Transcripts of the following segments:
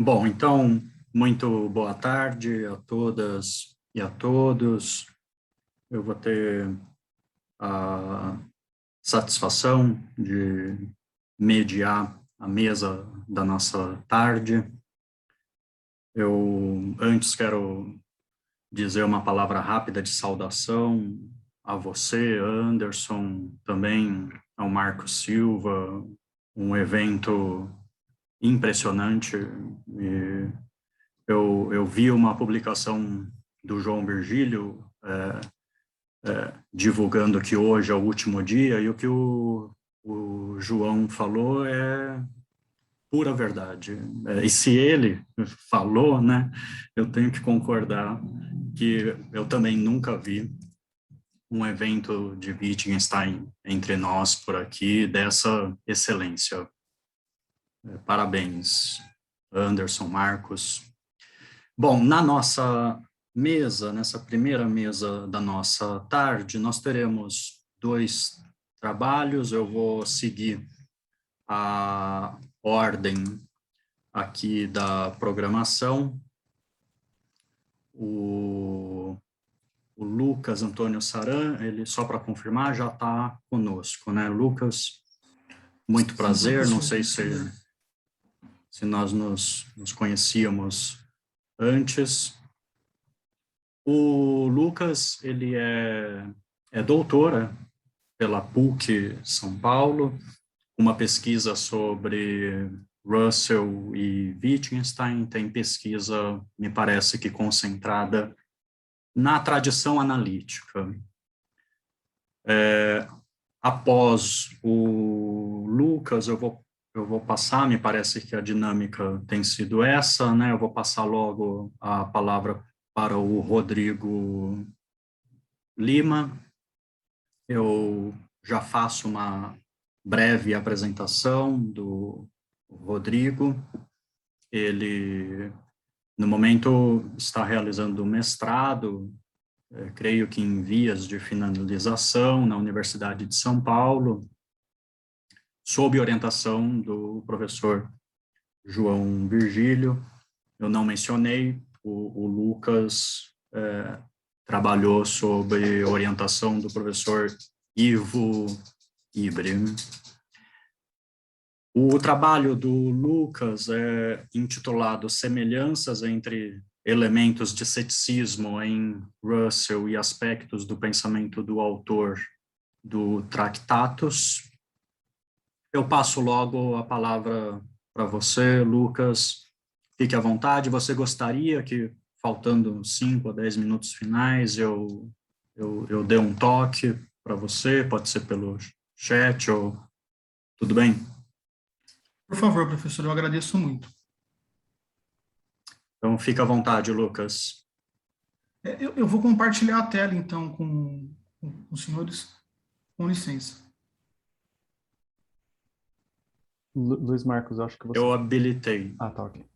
Bom, então, muito boa tarde a todas e a todos. Eu vou ter a satisfação de mediar a mesa da nossa tarde. Eu antes quero dizer uma palavra rápida de saudação a você, Anderson, também ao Marco Silva, um evento impressionante. E eu vi uma publicação do João Virgílio divulgando que hoje é o último dia, e o que o João falou é pura verdade. E se ele falou, né, eu tenho que concordar que eu também nunca vi um evento de Wittgenstein entre nós por aqui, dessa excelência. Parabéns, Anderson, Marcos. Bom, na nossa mesa, nessa primeira mesa da nossa tarde, nós teremos dois trabalhos. Eu vou seguir a ordem aqui da programação. O Lucas Antônio Saran, ele, só para confirmar, já está conosco, né? Lucas, muito prazer. Não sei se nós nos conhecíamos antes. O Lucas, ele é doutora pela PUC São Paulo, uma pesquisa sobre Russell e Wittgenstein, tem pesquisa, me parece que concentrada na tradição analítica. Após o Lucas, eu vou passar, me parece que a dinâmica tem sido essa, né? Eu vou passar logo a palavra para o Rodrigo Lima. Eu já faço uma breve apresentação do Rodrigo. Ele, no momento, está realizando um mestrado, creio que em vias de finalização, na Universidade de São Paulo, sob orientação do professor João Virgílio. Eu não mencionei, o Lucas trabalhou sob orientação do professor Ivo Ibre. O trabalho do Lucas é intitulado Semelhanças entre elementos de ceticismo em Russell e aspectos do pensamento do autor do Tractatus. Eu passo logo a palavra para você, Lucas. Fique à vontade. Você gostaria que, faltando 5 a 10 minutos finais, eu dê um toque para você? Pode ser pelo chat ou... Tudo bem? Por favor, professor, eu agradeço muito. Então, fica à vontade, Lucas. Eu vou compartilhar a tela, então, com os senhores, com licença. Luiz Marcos, acho que você... Eu habilitei. Ah, tá, ok.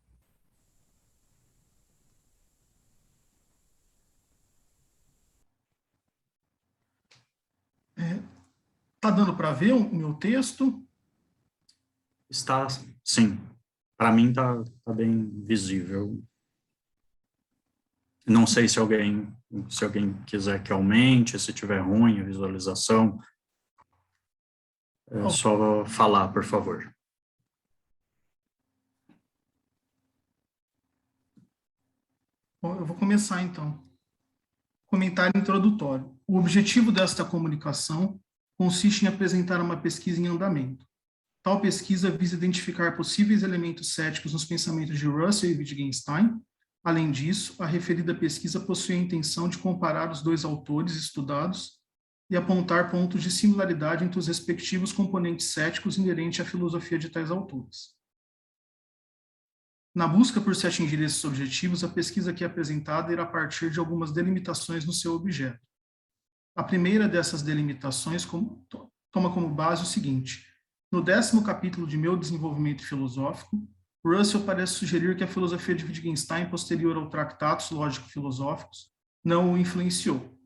Tá dando para ver o meu texto? Está, sim. Para mim tá bem visível. Não sei se alguém quiser que aumente, se tiver ruim a visualização, é só falar, por favor. Bom, eu vou começar, então. Comentário introdutório. O objetivo desta comunicação consiste em apresentar uma pesquisa em andamento. Tal pesquisa visa identificar possíveis elementos céticos nos pensamentos de Russell e Wittgenstein. Além disso, a referida pesquisa possui a intenção de comparar os dois autores estudados e apontar pontos de similaridade entre os respectivos componentes céticos inerentes à filosofia de tais autores. Na busca por se atingir esses objetivos, a pesquisa aqui apresentada irá partir de algumas delimitações no seu objeto. A primeira dessas delimitações toma como base o seguinte: no 10º capítulo de Meu Desenvolvimento Filosófico, Russell parece sugerir que a filosofia de Wittgenstein, posterior ao Tratatus Lógico-Filosóficos, não o influenciou.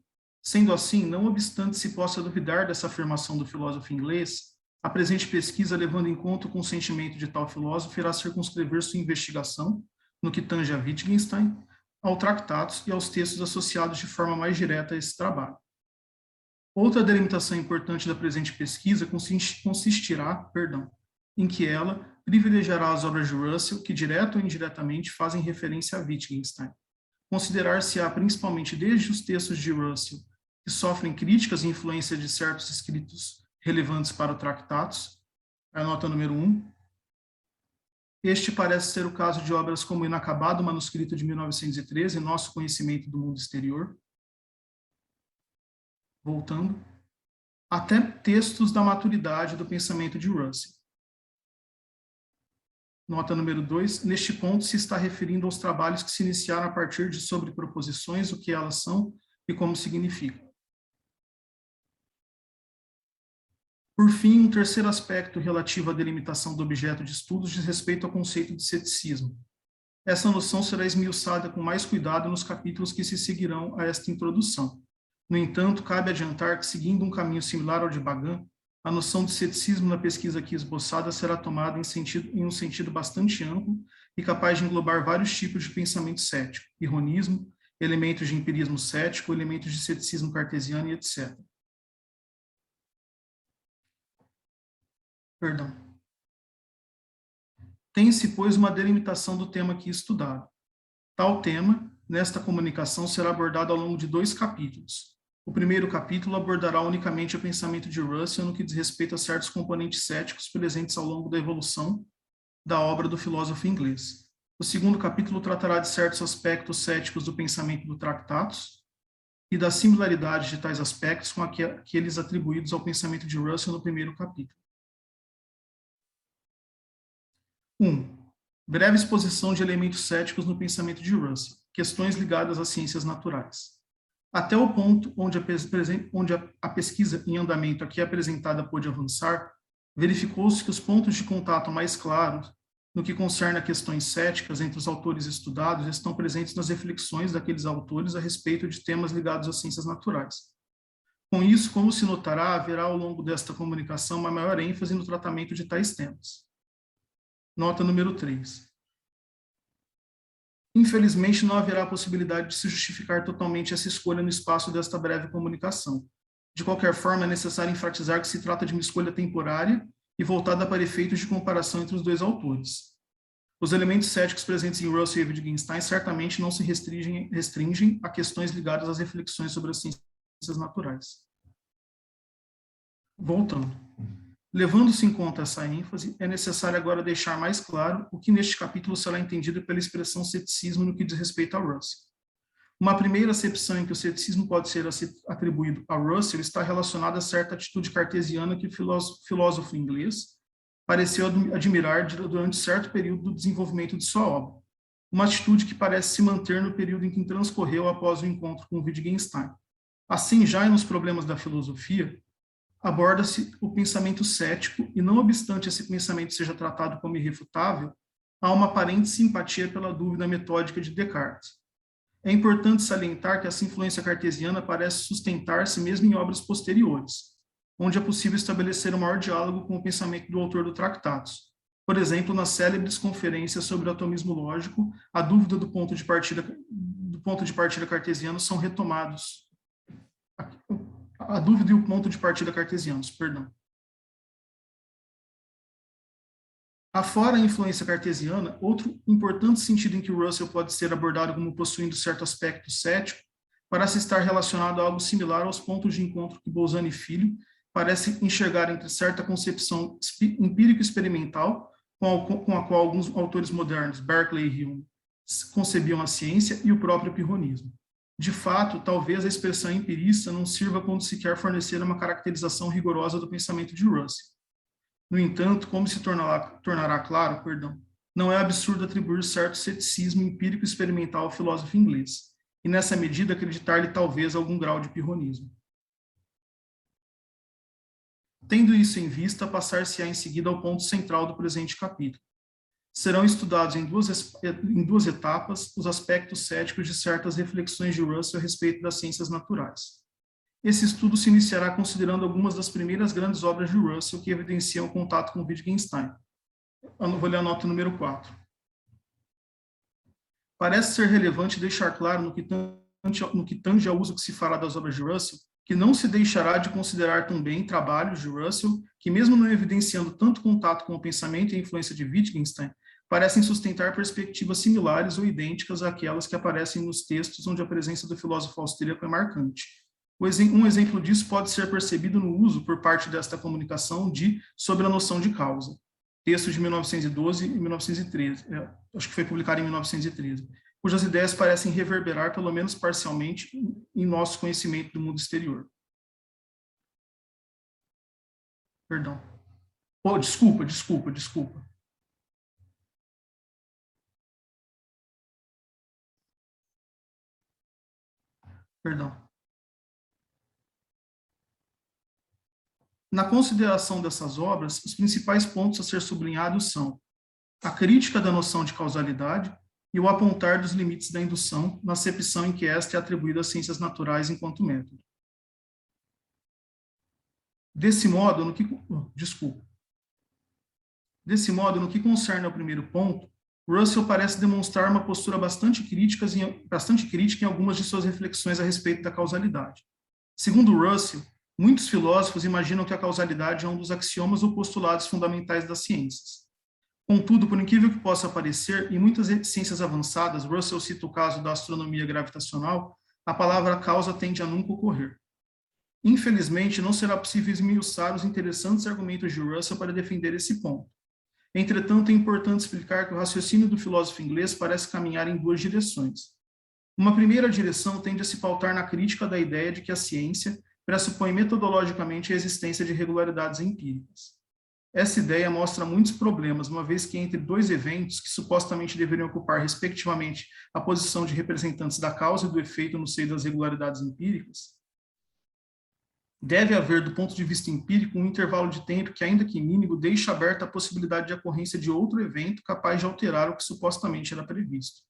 Sendo assim, não obstante se possa duvidar dessa afirmação do filósofo inglês, a presente pesquisa, levando em conta o consentimento de tal filósofo, irá circunscrever sua investigação no que tange a Wittgenstein, ao Tractatus e aos textos associados de forma mais direta a esse trabalho. Outra delimitação importante da presente pesquisa consistirá, em que ela privilegiará as obras de Russell que, direta ou indiretamente, fazem referência a Wittgenstein. Considerar-se-á principalmente desde os textos de Russell, que sofrem críticas e influência de certos escritos relevantes para o Tractatus, a nota número 1. Este parece ser o caso de obras como o inacabado manuscrito de 1913, Nosso Conhecimento do Mundo Exterior. Voltando. Até textos da maturidade do pensamento de Russell. Nota número 2. Neste ponto se está referindo aos trabalhos que se iniciaram a partir de sobreproposições, o que elas são e como significam. Por fim, um terceiro aspecto relativo à delimitação do objeto de estudos diz respeito ao conceito de ceticismo. Essa noção será esmiuçada com mais cuidado nos capítulos que se seguirão a esta introdução. No entanto, cabe adiantar que, seguindo um caminho similar ao de Bagan, a noção de ceticismo na pesquisa aqui esboçada será tomada em um sentido bastante amplo e capaz de englobar vários tipos de pensamento cético, irronismo, elementos de empirismo cético, elementos de ceticismo cartesiano e etc. Tem-se, pois, uma delimitação do tema aqui estudado. Tal tema, nesta comunicação, será abordado ao longo de 2 capítulos. O primeiro capítulo abordará unicamente o pensamento de Russell no que diz respeito a certos componentes céticos presentes ao longo da evolução da obra do filósofo inglês. O segundo capítulo tratará de certos aspectos céticos do pensamento do Tractatus e das similaridades de tais aspectos com aqueles atribuídos ao pensamento de Russell no primeiro capítulo. 1. Breve exposição de elementos céticos no pensamento de Russell, questões ligadas às ciências naturais. Até o ponto onde a pesquisa em andamento aqui apresentada pôde avançar, verificou-se que os pontos de contato mais claros, no que concerne a questões céticas entre os autores estudados, estão presentes nas reflexões daqueles autores a respeito de temas ligados às ciências naturais. Com isso, como se notará, haverá ao longo desta comunicação uma maior ênfase no tratamento de tais temas. Nota número 3. Infelizmente, não haverá possibilidade de se justificar totalmente essa escolha no espaço desta breve comunicação. De qualquer forma, é necessário enfatizar que se trata de uma escolha temporária e voltada para efeitos de comparação entre os 2 autores. Os elementos céticos presentes em Russell e Wittgenstein certamente não se restringem a questões ligadas às reflexões sobre as ciências naturais. Voltando. Levando-se em conta essa ênfase, é necessário agora deixar mais claro o que neste capítulo será entendido pela expressão ceticismo no que diz respeito a Russell. Uma primeira acepção em que o ceticismo pode ser atribuído a Russell está relacionada a certa atitude cartesiana que o filósofo inglês pareceu admirar durante certo período do desenvolvimento de sua obra. Uma atitude que parece se manter no período em que transcorreu após o encontro com Wittgenstein. Assim, já nos problemas da filosofia, aborda-se o pensamento cético e, não obstante esse pensamento seja tratado como irrefutável, há uma aparente simpatia pela dúvida metódica de Descartes. É importante salientar que essa influência cartesiana parece sustentar-se mesmo em obras posteriores, onde é possível estabelecer um maior diálogo com o pensamento do autor do Tractatus. Por exemplo, nas célebres conferências sobre o atomismo lógico, a dúvida do ponto de partida cartesiano são retomados. A dúvida e o ponto de partida cartesianos, Afora a influência cartesiana, outro importante sentido em que Russell pode ser abordado como possuindo certo aspecto cético parece estar relacionado a algo similar aos pontos de encontro que Bolzano e Filho parecem enxergar entre certa concepção empírico-experimental com a qual alguns autores modernos, Berkeley e Hume, concebiam a ciência e o próprio pirronismo. De fato, talvez a expressão empirista não sirva quando se quer fornecer uma caracterização rigorosa do pensamento de Russell. No entanto, como se tornará claro, não é absurdo atribuir certo ceticismo empírico experimental ao filósofo inglês, e nessa medida acreditar-lhe talvez algum grau de pirronismo. Tendo isso em vista, passar-se-á em seguida ao ponto central do presente capítulo. Serão estudados em duas etapas os aspectos céticos de certas reflexões de Russell a respeito das ciências naturais. Esse estudo se iniciará considerando algumas das primeiras grandes obras de Russell que evidenciam o contato com Wittgenstein. Eu vou ler a nota número 4. parece ser relevante deixar claro no que tange ao uso que se fará das obras de Russell, que não se deixará de considerar também trabalhos de Russell que, mesmo não evidenciando tanto contato com o pensamento e a influência de Wittgenstein, parecem sustentar perspectivas similares ou idênticas àquelas que aparecem nos textos onde a presença do filósofo austríaco é marcante. Um exemplo disso pode ser percebido no uso por parte desta comunicação sobre a noção de causa. Texto de 1912 e 1913, acho que foi publicado em 1913, cujas ideias parecem reverberar, pelo menos parcialmente, em nosso conhecimento do mundo exterior. Perdão. Oh, desculpa. Perdão. Na consideração dessas obras, os principais pontos a ser sublinhados são a crítica da noção de causalidade e o apontar dos limites da indução na acepção em que esta é atribuída às ciências naturais enquanto método. Desse modo, no que concerne ao primeiro ponto, Russell parece demonstrar uma postura bastante crítica em algumas de suas reflexões a respeito da causalidade. Segundo Russell, muitos filósofos imaginam que a causalidade é um dos axiomas ou postulados fundamentais das ciências. Contudo, por incrível que possa parecer, em muitas ciências avançadas, Russell cita o caso da astronomia gravitacional, a palavra causa tende a nunca ocorrer. Infelizmente, não será possível esmiuçar os interessantes argumentos de Russell para defender esse ponto. Entretanto, é importante explicar que o raciocínio do filósofo inglês parece caminhar em duas direções. Uma primeira direção tende a se pautar na crítica da ideia de que a ciência pressupõe metodologicamente a existência de regularidades empíricas. Essa ideia mostra muitos problemas, uma vez que entre dois eventos que supostamente deveriam ocupar, respectivamente, a posição de representantes da causa e do efeito no seio das regularidades empíricas, deve haver, do ponto de vista empírico, um intervalo de tempo que, ainda que mínimo, deixa aberta a possibilidade de ocorrência de outro evento capaz de alterar o que supostamente era previsto.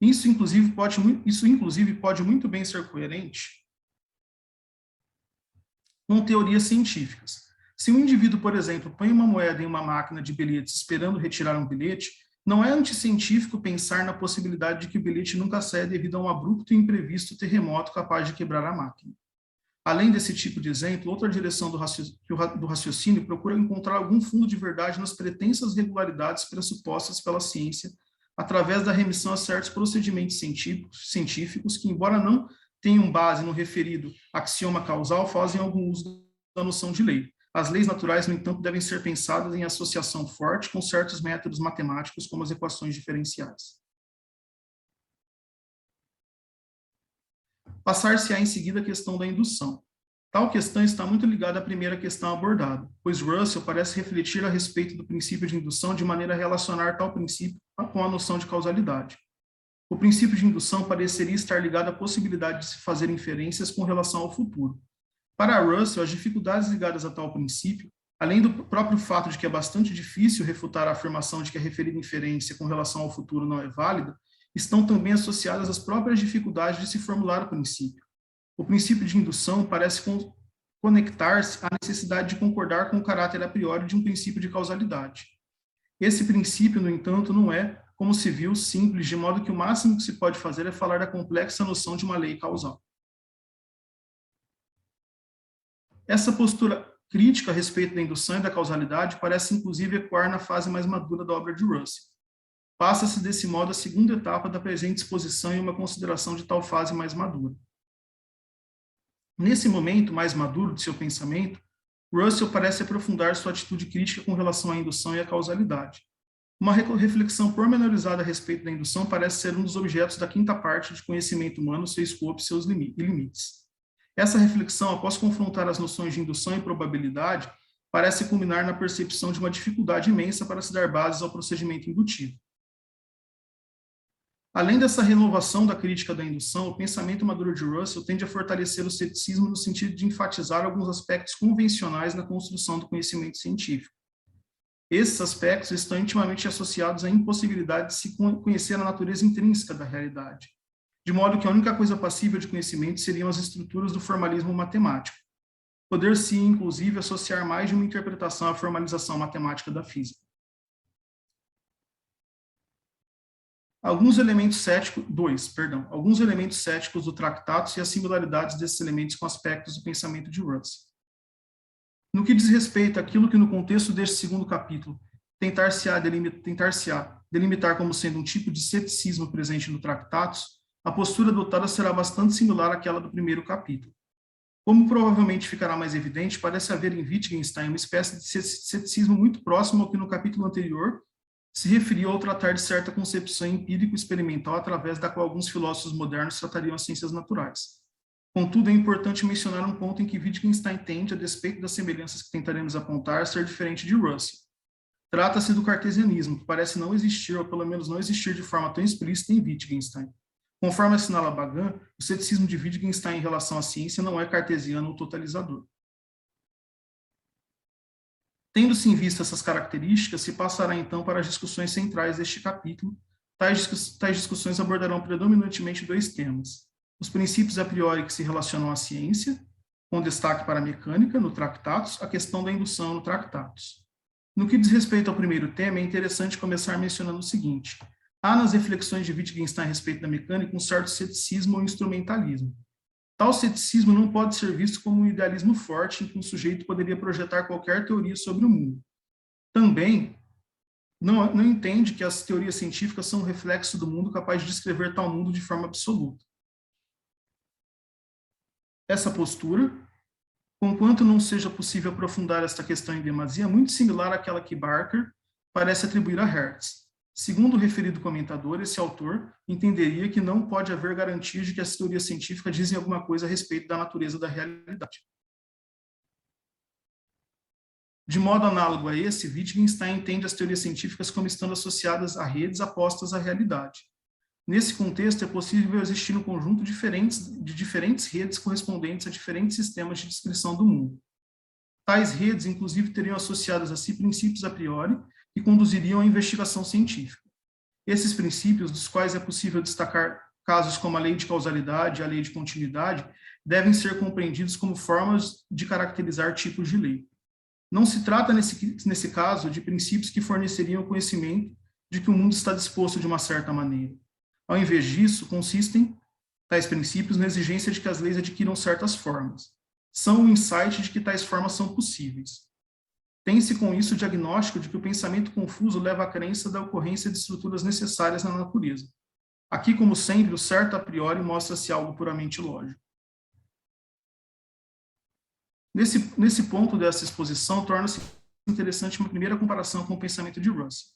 Isso, inclusive, pode muito bem ser coerente com teorias científicas. Se um indivíduo, por exemplo, põe uma moeda em uma máquina de bilhetes esperando retirar um bilhete, não é anticientífico pensar na possibilidade de que o bilhete nunca saia devido a um abrupto e imprevisto terremoto capaz de quebrar a máquina. Além desse tipo de exemplo, outra direção do raciocínio procura encontrar algum fundo de verdade nas pretensas regularidades pressupostas pela ciência, através da remissão a certos procedimentos científicos que, embora não tenham base no referido axioma causal, fazem algum uso da noção de lei. As leis naturais, no entanto, devem ser pensadas em associação forte com certos métodos matemáticos, como as equações diferenciais. Passar-se-á em seguida a questão da indução. Tal questão está muito ligada à primeira questão abordada, pois Russell parece refletir a respeito do princípio de indução de maneira a relacionar tal princípio com a noção de causalidade. O princípio de indução pareceria estar ligado à possibilidade de se fazer inferências com relação ao futuro. Para Russell, as dificuldades ligadas a tal princípio, além do próprio fato de que é bastante difícil refutar a afirmação de que a referida inferência com relação ao futuro não é válida, estão também associadas às próprias dificuldades de se formular o princípio. O princípio de indução parece conectar-se à necessidade de concordar com o caráter a priori de um princípio de causalidade. Esse princípio, no entanto, não é, como se viu, simples, de modo que o máximo que se pode fazer é falar da complexa noção de uma lei causal. Essa postura crítica a respeito da indução e da causalidade parece, inclusive, ecoar na fase mais madura da obra de Russell. Passa-se, desse modo, a segunda etapa da presente exposição e uma consideração de tal fase mais madura. Nesse momento mais maduro de seu pensamento, Russell parece aprofundar sua atitude crítica com relação à indução e à causalidade. Uma reflexão pormenorizada a respeito da indução parece ser um dos objetos da quinta parte de Conhecimento Humano, seu escopo e seus limites. Essa reflexão, após confrontar as noções de indução e probabilidade, parece culminar na percepção de uma dificuldade imensa para se dar bases ao procedimento indutivo. Além dessa renovação da crítica da indução, o pensamento maduro de Russell tende a fortalecer o ceticismo no sentido de enfatizar alguns aspectos convencionais na construção do conhecimento científico. Esses aspectos estão intimamente associados à impossibilidade de se conhecer a natureza intrínseca da realidade, de modo que a única coisa passível de conhecimento seriam as estruturas do formalismo matemático. Poder-se, inclusive, associar mais de uma interpretação à formalização matemática da física. Alguns elementos céticos do Tractatus e as similaridades desses elementos com aspectos do pensamento de Russell. No que diz respeito àquilo que no contexto deste segundo capítulo tentar-se-á delimitar como sendo um tipo de ceticismo presente no Tractatus, a postura adotada será bastante similar àquela do primeiro capítulo. Como provavelmente ficará mais evidente, parece haver em Wittgenstein uma espécie de ceticismo muito próximo ao que no capítulo anterior se referiu ao tratar de certa concepção empírico-experimental através da qual alguns filósofos modernos tratariam as ciências naturais. Contudo, é importante mencionar um ponto em que Wittgenstein tende, a despeito das semelhanças que tentaremos apontar, ser diferente de Russell. Trata-se do cartesianismo, que parece não existir, ou pelo menos não existir de forma tão explícita em Wittgenstein. Conforme assinala Bagan, o ceticismo de Wittgenstein em relação à ciência não é cartesiano ou totalizador. Tendo-se em vista essas características, se passará então para as discussões centrais deste capítulo. Tais discussões abordarão predominantemente dois temas: os princípios a priori que se relacionam à ciência, com destaque para a mecânica, no Tractatus, a questão da indução no Tractatus. No que diz respeito ao primeiro tema, é interessante começar mencionando o seguinte: há nas reflexões de Wittgenstein a respeito da mecânica um certo ceticismo ou instrumentalismo. Tal ceticismo não pode ser visto como um idealismo forte em que um sujeito poderia projetar qualquer teoria sobre o mundo. Também não entende que as teorias científicas são um reflexo do mundo capaz de descrever tal mundo de forma absoluta. Essa postura, conquanto não seja possível aprofundar esta questão em demasia, é muito similar àquela que Barker parece atribuir a Hertz. Segundo o referido comentador, esse autor entenderia que não pode haver garantias de que as teorias científicas dizem alguma coisa a respeito da natureza da realidade. De modo análogo a esse, Wittgenstein entende as teorias científicas como estando associadas a redes apostas à realidade. Nesse contexto, é possível existir um conjunto de diferentes redes correspondentes a diferentes sistemas de descrição do mundo. Tais redes, inclusive, teriam associadas a si princípios a priori que conduziriam à investigação científica. Esses princípios, dos quais é possível destacar casos como a lei de causalidade e a lei de continuidade, devem ser compreendidos como formas de caracterizar tipos de lei. Não se trata, nesse caso, de princípios que forneceriam o conhecimento de que o mundo está disposto de uma certa maneira. Ao invés disso, consistem tais princípios na exigência de que as leis adquiram certas formas. São o insight de que tais formas são possíveis. Tem-se com isso o diagnóstico de que o pensamento confuso leva à crença da ocorrência de estruturas necessárias na natureza. Aqui, como sempre, o certo a priori mostra-se algo puramente lógico. Nesse ponto dessa exposição, torna-se interessante uma primeira comparação com o pensamento de Russell.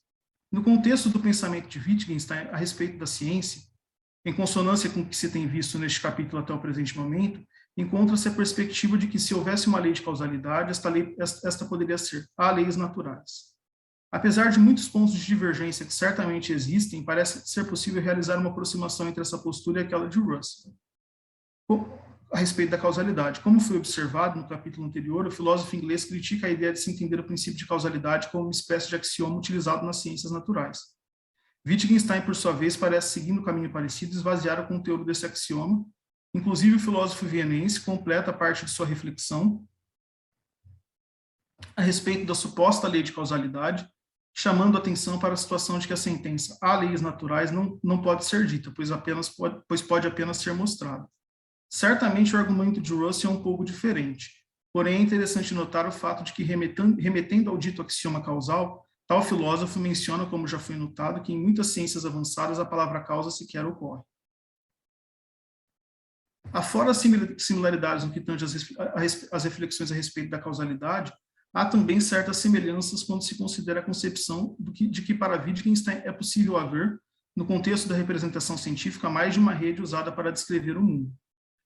No contexto do pensamento de Wittgenstein a respeito da ciência, em consonância com o que se tem visto neste capítulo até o presente momento, encontra-se a perspectiva de que, se houvesse uma lei de causalidade, esta poderia ser a leis naturais. Apesar de muitos pontos de divergência que certamente existem, parece ser possível realizar uma aproximação entre essa postura e aquela de Russell a respeito da causalidade. Como foi observado no capítulo anterior, o filósofo inglês critica a ideia de se entender o princípio de causalidade como uma espécie de axioma utilizado nas ciências naturais. Wittgenstein, por sua vez, parece seguir um caminho parecido e esvaziar o conteúdo desse axioma. Inclusive, o filósofo vienense completa parte de sua reflexão a respeito da suposta lei de causalidade, chamando a atenção para a situação de que a sentença "há leis naturais" não pode ser dita, pois pode apenas ser mostrada. Certamente, o argumento de Russell é um pouco diferente, porém é interessante notar o fato de que, remetendo ao dito axioma causal, tal filósofo menciona, como já foi notado, que em muitas ciências avançadas a palavra causa sequer ocorre. Afora as similaridades no que tange às reflexões a respeito da causalidade, há também certas semelhanças quando se considera a concepção de que para Wittgenstein é possível haver, no contexto da representação científica, mais de uma rede usada para descrever o mundo.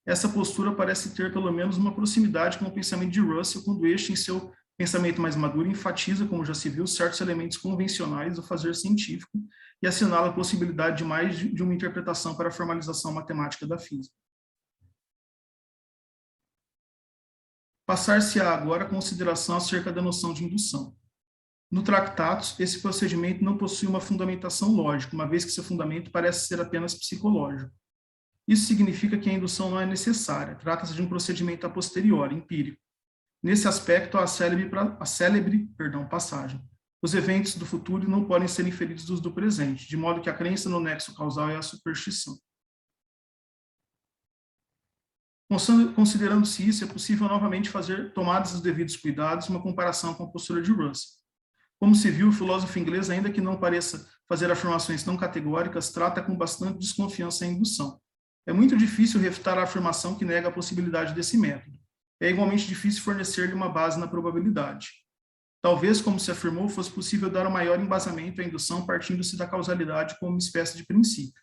Essa postura parece ter pelo menos uma proximidade com o pensamento de Russell, quando este, em seu pensamento mais maduro, enfatiza, como já se viu, certos elementos convencionais do fazer científico e assinala a possibilidade de mais de uma interpretação para a formalização matemática da física. Passar-se-á agora a consideração acerca da noção de indução. No Tractatus, esse procedimento não possui uma fundamentação lógica, uma vez que seu fundamento parece ser apenas psicológico. Isso significa que a indução não é necessária, trata-se de um procedimento a posteriori, empírico. Nesse aspecto, há a célebre passagem: os eventos do futuro não podem ser inferidos dos do presente, de modo que a crença no nexo causal é a superstição. Considerando-se isso, é possível novamente fazer, tomados os devidos cuidados, uma comparação com a postura de Russell. Como se viu, o filósofo inglês, ainda que não pareça fazer afirmações tão categóricas, trata com bastante desconfiança a indução. É muito difícil refutar a afirmação que nega a possibilidade desse método. É igualmente difícil fornecer-lhe uma base na probabilidade. Talvez, como se afirmou, fosse possível dar um maior embasamento à indução partindo-se da causalidade como uma espécie de princípio.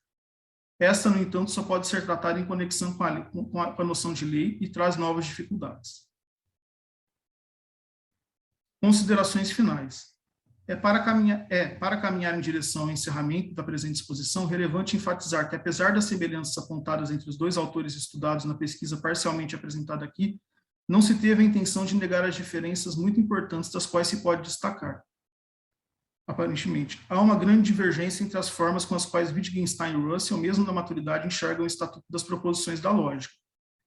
Esta, no entanto, só pode ser tratada em conexão com a noção de lei e traz novas dificuldades. Considerações finais. Para caminhar em direção ao encerramento da presente exposição, relevante enfatizar que, apesar das semelhanças apontadas entre os dois autores estudados na pesquisa parcialmente apresentada aqui, não se teve a intenção de negar as diferenças muito importantes das quais se pode destacar. Aparentemente, há uma grande divergência entre as formas com as quais Wittgenstein e Russell, mesmo na maturidade, enxergam o estatuto das proposições da lógica,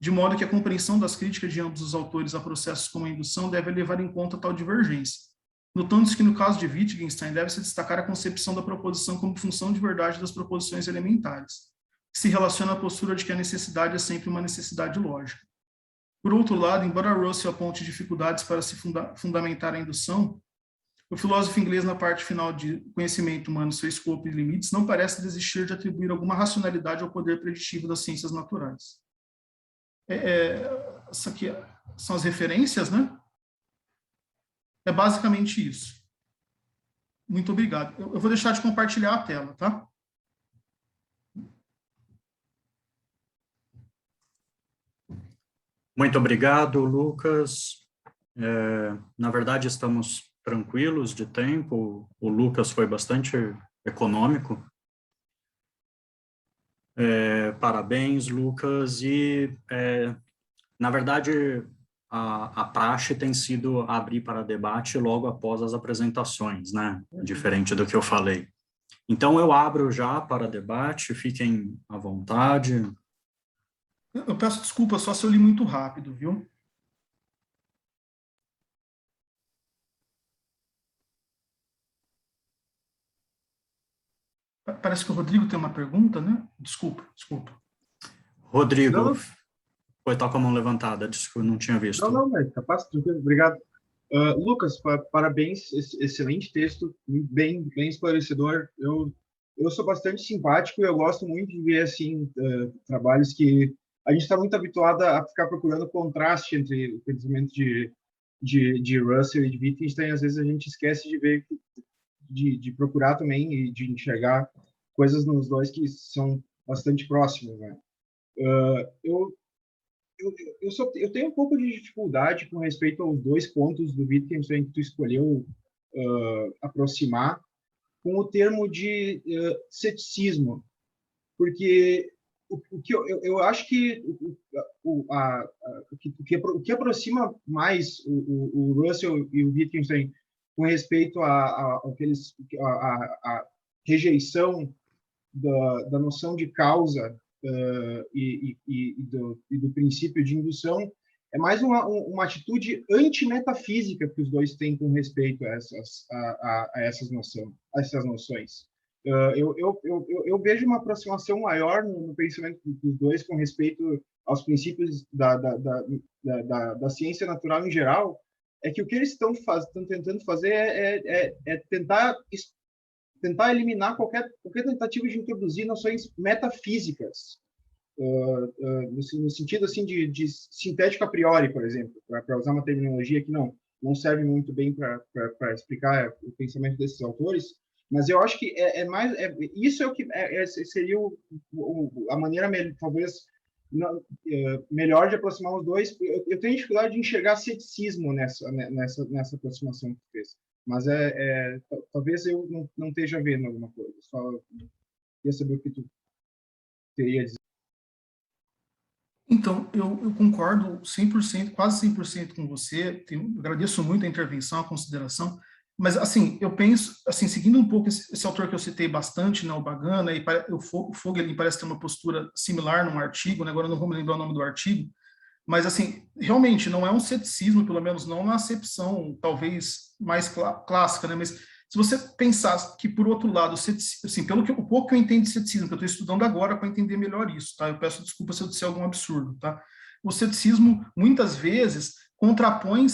de modo que a compreensão das críticas de ambos os autores a processos como a indução deve levar em conta tal divergência. Notando-se que, no caso de Wittgenstein, deve-se destacar a concepção da proposição como função de verdade das proposições elementares, que se relaciona à postura de que a necessidade é sempre uma necessidade lógica. Por outro lado, embora Russell aponte dificuldades para se fundamentar a indução, o filósofo inglês, na parte final de Conhecimento Humano, Seu Escopo e Limites, não parece desistir de atribuir alguma racionalidade ao poder preditivo das ciências naturais. Isso aqui são as referências, né? É basicamente isso. Muito obrigado. Eu vou deixar de compartilhar a tela, tá? Muito obrigado, Lucas. Na verdade, estamos tranquilos de tempo. O Lucas foi bastante econômico. Parabéns, Lucas. E, na verdade, a praxe tem sido abrir para debate logo após as apresentações, né? Diferente do que eu falei. Então, eu abro já para debate, fiquem à vontade. Eu peço desculpa só se eu li muito rápido, viu? Parece que o Rodrigo tem uma pergunta, né? Desculpa. Rodrigo, Não. foi estar com a mão levantada, desculpa, não tinha visto. Não, mas capaz, tranquilo, obrigado. Lucas, parabéns, excelente texto, bem esclarecedor. Eu sou bastante simpático e eu gosto muito de ver, assim, trabalhos que a gente está muito habituado a ficar procurando contraste entre o pensamento de Russell e de Wittgenstein. Às vezes a gente esquece de ver, de procurar também e de enxergar coisas nos dois que são bastante próximos, né? Eu tenho um pouco de dificuldade com respeito aos dois pontos do Wittgenstein que tu escolheu aproximar com o termo de ceticismo, porque o que eu acho que o que aproxima mais o Russell e o Wittgenstein com respeito à rejeição da noção de causa e do princípio de indução é mais uma atitude antimetafísica que os dois têm com respeito a essas noções. Eu vejo uma aproximação maior no pensamento dos dois com respeito aos princípios da ciência natural em geral, é que o que eles estão tentando fazer é tentar eliminar qualquer tentativa de introduzir noções metafísicas, no sentido assim de sintético a priori, por exemplo, para usar uma terminologia que não serve muito bem para explicar o pensamento desses autores, mas eu acho que isso é o que seria a maneira talvez melhor de aproximar os dois. Eu tenho dificuldade de enxergar ceticismo nessa aproximação que tu fez. Mas talvez eu não esteja vendo alguma coisa. Só queria saber o que tu teria a dizer. Então, eu concordo 100%, quase 100% com você. Agradeço muito a intervenção, a consideração. Mas, assim, eu penso, assim, seguindo um pouco esse autor que eu citei bastante, né, o Bagana, e o Fogel parece ter uma postura similar num artigo, né, agora eu não vou me lembrar o nome do artigo, mas, assim, realmente não é um ceticismo, pelo menos não na acepção talvez mais clássica, né? Mas se você pensar que, por outro lado, assim, o pouco que eu entendo de ceticismo, que eu estou estudando agora para entender melhor isso, tá? Eu peço desculpa se eu disser algum absurdo, tá? O ceticismo, muitas vezes, contrapõe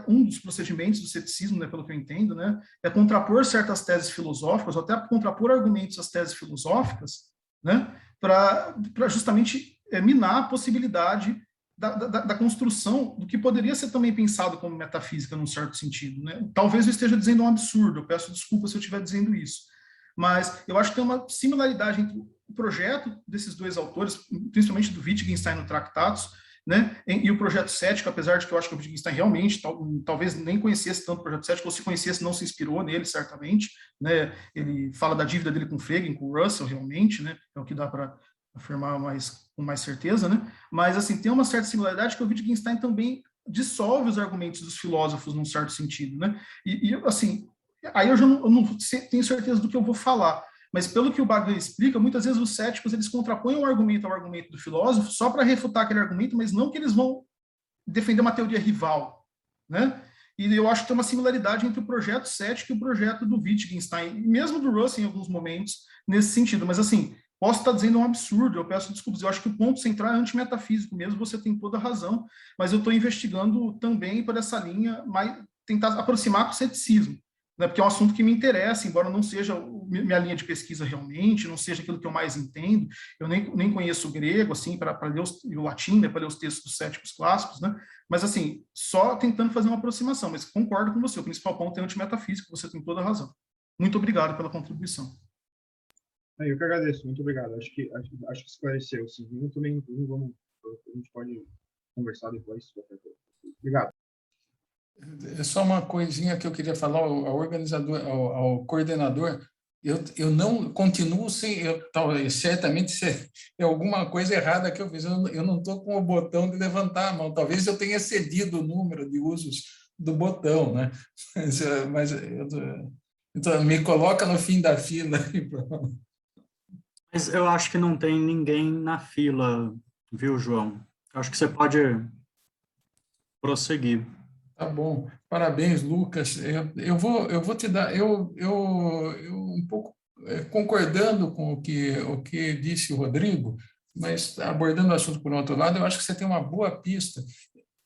um dos procedimentos do ceticismo, né, pelo que eu entendo, né, é contrapor certas teses filosóficas, ou até contrapor argumentos às teses filosóficas, né, para justamente minar a possibilidade da construção do que poderia ser também pensado como metafísica, num certo sentido, né? Talvez eu esteja dizendo um absurdo, eu peço desculpa se eu estiver dizendo isso, mas eu acho que tem uma similaridade entre o projeto desses dois autores, principalmente do Wittgenstein no Tractatus, né, e o projeto cético, apesar de que eu acho que o Wittgenstein realmente talvez nem conhecesse tanto o projeto cético, ou se conhecesse não se inspirou nele, certamente, né, ele fala da dívida dele com Frege, com Russell, realmente, né, é o que dá para afirmar com mais certeza, né, mas, assim, tem uma certa similaridade que o Wittgenstein também dissolve os argumentos dos filósofos num certo sentido, né, assim, aí eu não tenho certeza do que eu vou falar, mas pelo que o Bagan explica, muitas vezes os céticos eles contrapõem um argumento ao argumento do filósofo só para refutar aquele argumento, mas não que eles vão defender uma teoria rival, né? E eu acho que tem uma similaridade entre o projeto cético e o projeto do Wittgenstein, e mesmo do Russell em alguns momentos, nesse sentido. Mas, assim, posso estar dizendo um absurdo, eu peço desculpas, eu acho que o ponto central é antimetafísico mesmo, você tem toda a razão, mas eu estou investigando também por essa linha, tentar aproximar com o ceticismo, né, porque é um assunto que me interessa, embora não seja minha linha de pesquisa realmente, não seja aquilo que eu mais entendo, eu nem conheço o grego, assim, para ler o latim, né, para ler os textos dos céticos clássicos, né, mas, assim, só tentando fazer uma aproximação, mas concordo com você, o principal ponto é antimetafísico, você tem toda a razão. Muito obrigado pela contribuição. Eu que agradeço, muito obrigado, acho que esclareceu, sim, a gente pode conversar depois. Obrigado. É só uma coisinha que eu queria falar ao organizador, ao coordenador. Eu não continuo sem, certamente é alguma coisa errada que eu fiz. Eu não estou com o botão de levantar a mão. Talvez eu tenha excedido o número de usos do botão, né? Mas então, me coloca no fim da fila. Mas eu acho que não tem ninguém na fila, viu, João? Eu acho que você pode prosseguir. Tá bom, parabéns, Lucas. Eu vou te dar, eu um pouco concordando com o que disse o Rodrigo, mas abordando o assunto por um outro lado, eu acho que você tem uma boa pista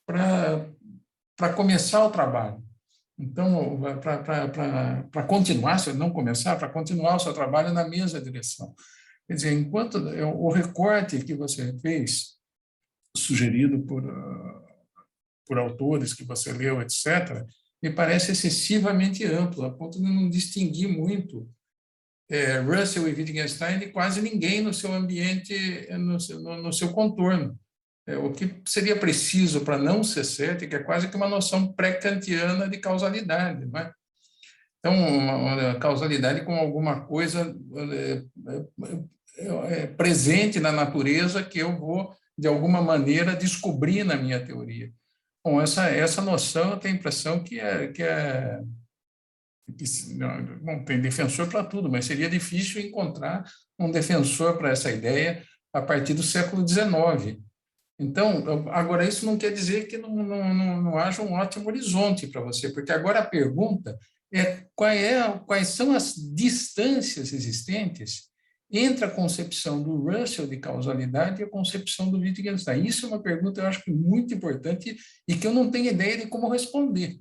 para começar o trabalho. Então, para continuar, se não começar, para continuar o seu trabalho na mesma direção. Quer dizer, enquanto o recorte que você fez, sugerido por autores que você leu, etc., me parece excessivamente amplo, a ponto de não distinguir muito Russell e Wittgenstein de quase ninguém no seu ambiente, no seu contorno. O que seria preciso para não ser cético é quase que uma noção pré-kantiana de causalidade, não é? Então, uma causalidade com alguma coisa presente na natureza que eu vou, de alguma maneira, descobrir na minha teoria. Bom, essa noção eu tenho a impressão que não tem defensor para tudo, mas seria difícil encontrar um defensor para essa ideia a partir do século XIX. Então, agora, isso não quer dizer que não haja um ótimo horizonte para você, porque agora a pergunta é quais são as distâncias existentes entre a concepção do Russell de causalidade e a concepção do Wittgenstein. Isso é uma pergunta, eu acho, muito importante e que eu não tenho ideia de como responder.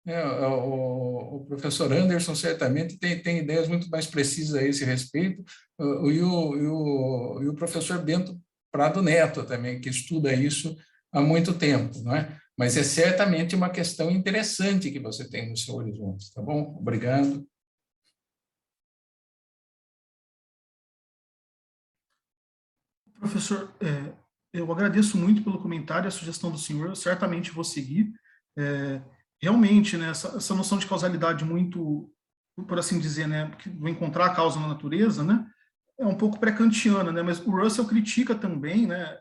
O professor Anderson certamente tem ideias muito mais precisas a esse respeito, e o professor Bento Prado Neto também, que estuda isso há muito tempo, não é? Mas é certamente uma questão interessante que você tem no seu horizonte, tá bom? Obrigado. Professor, eu agradeço muito pelo comentário, a sugestão do senhor, eu certamente vou seguir. Realmente, né, essa noção de causalidade muito, por assim dizer, né, vou encontrar a causa na natureza, né, é um pouco pré-kantiana, né, mas o Russell critica também, né,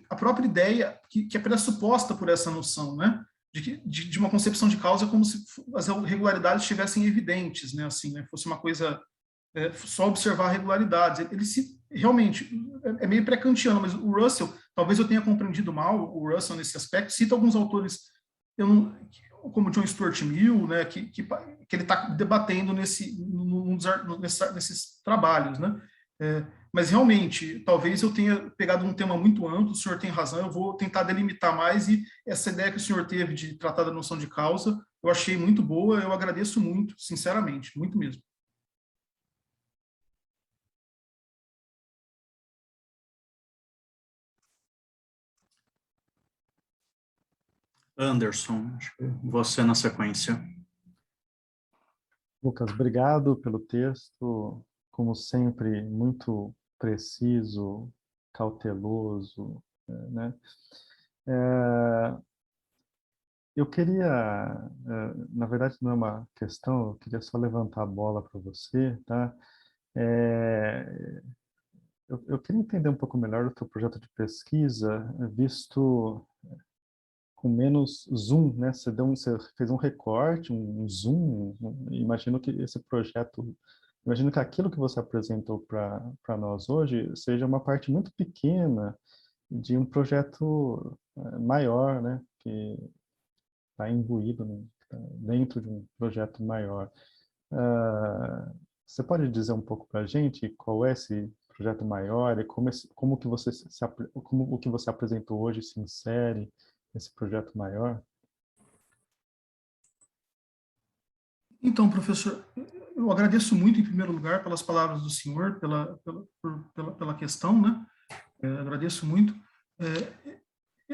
a própria ideia que é pressuposta por essa noção, né, de uma concepção de causa como se as regularidades estivessem evidentes, né, assim, né, fosse uma coisa só observar regularidades. Ele realmente é meio pré-kantiano, mas o Russell, talvez eu tenha compreendido mal o Russell nesse aspecto, cita alguns autores, como John Stuart Mill, né, que ele está debatendo nesses trabalhos, né? Mas realmente, talvez eu tenha pegado um tema muito amplo, o senhor tem razão, eu vou tentar delimitar mais, e essa ideia que o senhor teve de tratar da noção de causa, eu achei muito boa, eu agradeço muito, sinceramente, muito mesmo. Anderson, acho que você na sequência. Lucas, obrigado pelo texto, como sempre, muito preciso, cauteloso, né? Eu queria, na verdade não é uma questão, eu queria só levantar a bola para você, tá? Eu queria entender um pouco melhor o teu projeto de pesquisa, visto com menos zoom, né? Você fez um recorte, um zoom. Imagino que esse projeto, imagino que aquilo que você apresentou para nós hoje seja uma parte muito pequena de um projeto maior, né? Que está imbuído dentro de um projeto maior. Você pode dizer um pouco para a gente qual é esse projeto maior e como que você como o que você apresentou hoje se insere nesse projeto maior? Então, professor, eu agradeço muito, em primeiro lugar, pelas palavras do senhor, pela questão, né? Agradeço muito.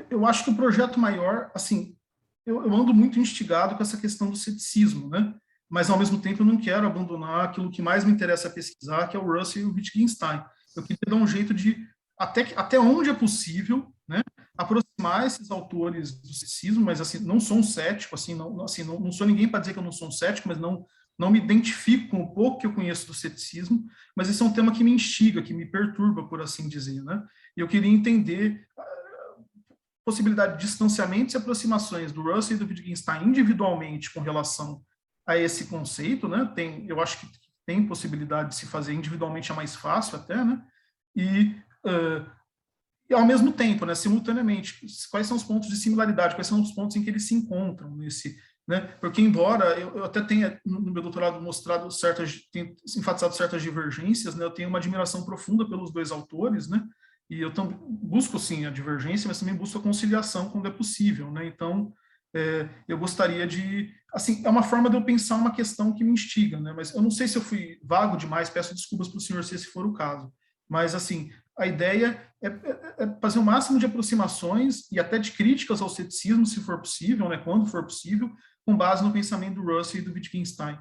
Eu acho que o projeto maior, assim, eu ando muito instigado com essa questão do ceticismo, né? Mas, ao mesmo tempo, eu não quero abandonar aquilo que mais me interessa pesquisar, que é o Russell e o Wittgenstein. Eu queria dar um jeito de, até onde é possível, né, aproximar esses autores do ceticismo, mas, assim, não sou um cético, assim, não sou ninguém para dizer que eu não sou um cético, mas não me identifico com o pouco que eu conheço do ceticismo, mas esse é um tema que me instiga, que me perturba, por assim dizer, né? E eu queria entender possibilidade de distanciamentos e aproximações do Russell e do Wittgenstein individualmente com relação a esse conceito, né? Eu acho que tem possibilidade de se fazer individualmente, é mais fácil até, né? E ao mesmo tempo, né, simultaneamente, quais são os pontos de similaridade, quais são os pontos em que eles se encontram nesse, né? Porque embora eu até tenha no meu doutorado mostrado enfatizado certas divergências, né? Eu tenho uma admiração profunda pelos dois autores, né? E eu busco, sim, a divergência, mas também busco a conciliação quando é possível, né? Então, eu gostaria de... Assim, é uma forma de eu pensar uma questão que me instiga, né? Mas eu não sei se eu fui vago demais, peço desculpas para o senhor se esse for o caso. Mas, assim, a ideia é fazer o máximo de aproximações e até de críticas ao ceticismo, se for possível, né? Quando for possível, com base no pensamento do Russell e do Wittgenstein.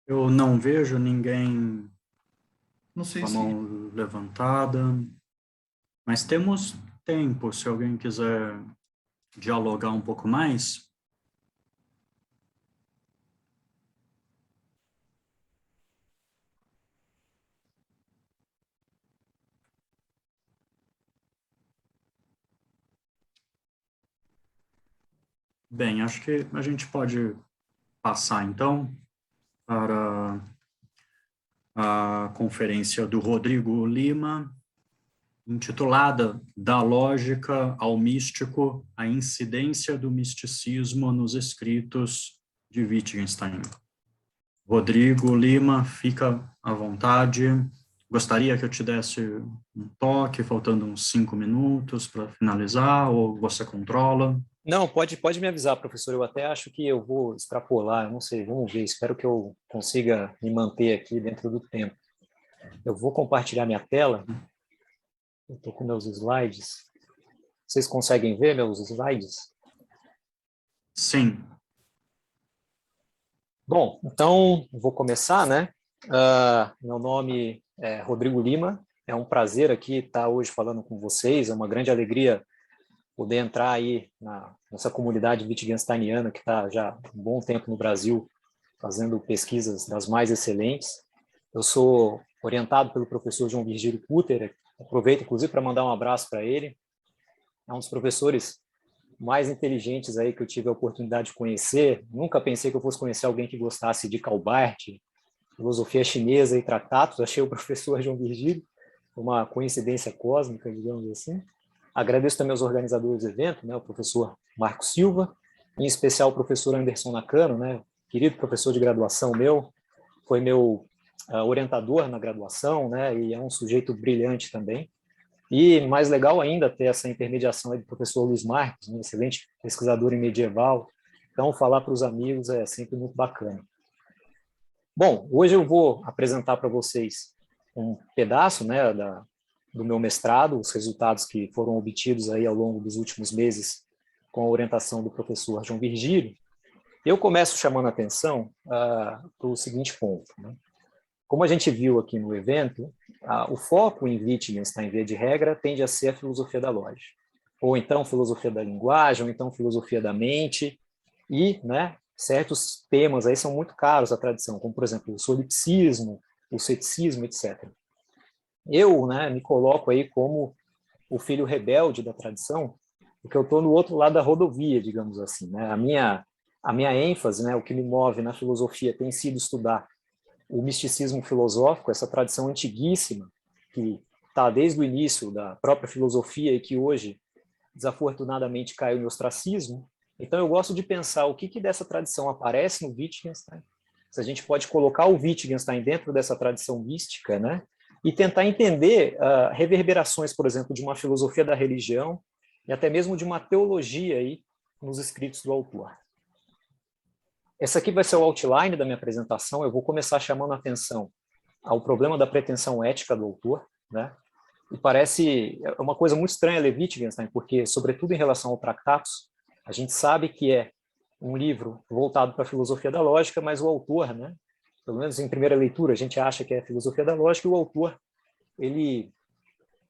Eu não vejo ninguém Não sei com a se... mão levantada, mas temos tempo, se alguém quiser dialogar um pouco mais. Bem, acho que a gente pode passar, então, para a conferência do Rodrigo Lima, intitulada Da Lógica ao Místico, a incidência do misticismo nos escritos de Wittgenstein. Rodrigo Lima, fica à vontade. Gostaria que eu te desse um toque, faltando uns 5 minutos para finalizar, ou você controla? Não, pode me avisar, professor. Eu até acho que eu vou extrapolar, não sei, vamos ver. Espero que eu consiga me manter aqui dentro do tempo. Eu vou compartilhar minha tela. Eu estou com meus slides. Vocês conseguem ver meus slides? Sim. Bom, então vou começar, né? Meu nome é Rodrigo Lima. É um prazer aqui estar hoje falando com vocês. É uma grande alegria poder entrar aí nessa comunidade wittgensteiniana que está já há um bom tempo no Brasil, fazendo pesquisas das mais excelentes. Eu sou orientado pelo professor João Virgílio Puter, aproveito inclusive para mandar um abraço para ele. É um dos professores mais inteligentes aí que eu tive a oportunidade de conhecer. Nunca pensei que eu fosse conhecer alguém que gostasse de Calbart, Filosofia Chinesa e Tratados, achei o professor João Virgílio, uma coincidência cósmica, digamos assim. Agradeço também aos organizadores do evento, né, o professor Marco Silva, em especial o professor Anderson Nakano, né, querido professor de graduação meu, foi meu orientador na graduação, né, e é um sujeito brilhante também. E mais legal ainda ter essa intermediação aí do professor Luiz Marques, um excelente pesquisador em medieval. Então, falar para os amigos é sempre muito bacana. Bom, hoje eu vou apresentar para vocês um pedaço, né, do meu mestrado, os resultados que foram obtidos aí ao longo dos últimos meses com a orientação do professor João Virgílio. Eu começo chamando a atenção para o seguinte ponto, né? Como a gente viu aqui no evento, o foco em Wittgenstein, via de regra, tende a ser a filosofia da lógica, ou então filosofia da linguagem, ou então filosofia da mente, e, né, certos temas aí são muito caros à tradição, como, por exemplo, o solipsismo, o ceticismo, etc. Eu, né, me coloco aí como o filho rebelde da tradição, porque eu estou no outro lado da rodovia, digamos assim, né? A minha ênfase, né, o que me move na filosofia tem sido estudar o misticismo filosófico, essa tradição antiguíssima, que está desde o início da própria filosofia e que hoje, desafortunadamente, caiu no ostracismo. Então, eu gosto de pensar o que dessa tradição aparece no Wittgenstein, se a gente pode colocar o Wittgenstein dentro dessa tradição mística, né? E tentar entender reverberações, por exemplo, de uma filosofia da religião e até mesmo de uma teologia aí nos escritos do autor. Essa aqui vai ser o outline da minha apresentação. Eu vou começar chamando a atenção ao problema da pretensão ética do autor, né? E parece uma coisa muito estranha ler Wittgenstein, porque, sobretudo em relação ao Tractatus, a gente sabe que é um livro voltado para a filosofia da lógica, mas o autor, né, pelo menos em primeira leitura, a gente acha que é a filosofia da lógica, e o autor, ele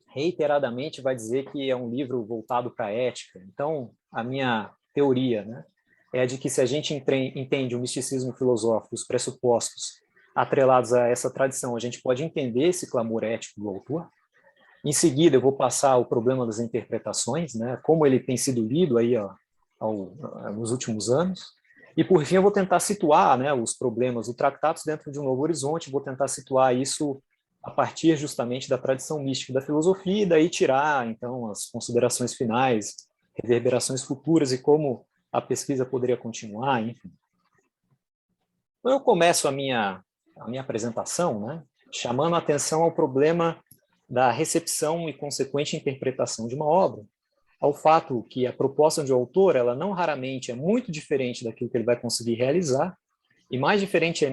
reiteradamente vai dizer que é um livro voltado para a ética. Então, a minha teoria, né, é a de que se a gente entende o misticismo filosófico, os pressupostos atrelados a essa tradição, a gente pode entender esse clamor ético do autor. Em seguida, eu vou passar o problema das interpretações, né, como ele tem sido lido aí, nos últimos anos. E, por fim, eu vou tentar situar, né, os problemas do Tractatus dentro de um novo horizonte, vou tentar situar isso a partir justamente da tradição mística da filosofia e daí tirar, então, as considerações finais, reverberações futuras e como a pesquisa poderia continuar, enfim. Então, eu começo a minha apresentação, né, chamando a atenção ao problema da recepção e consequente interpretação de uma obra, ao fato que a proposta de um autor, ela não raramente é muito diferente daquilo que ele vai conseguir realizar, e mais diferente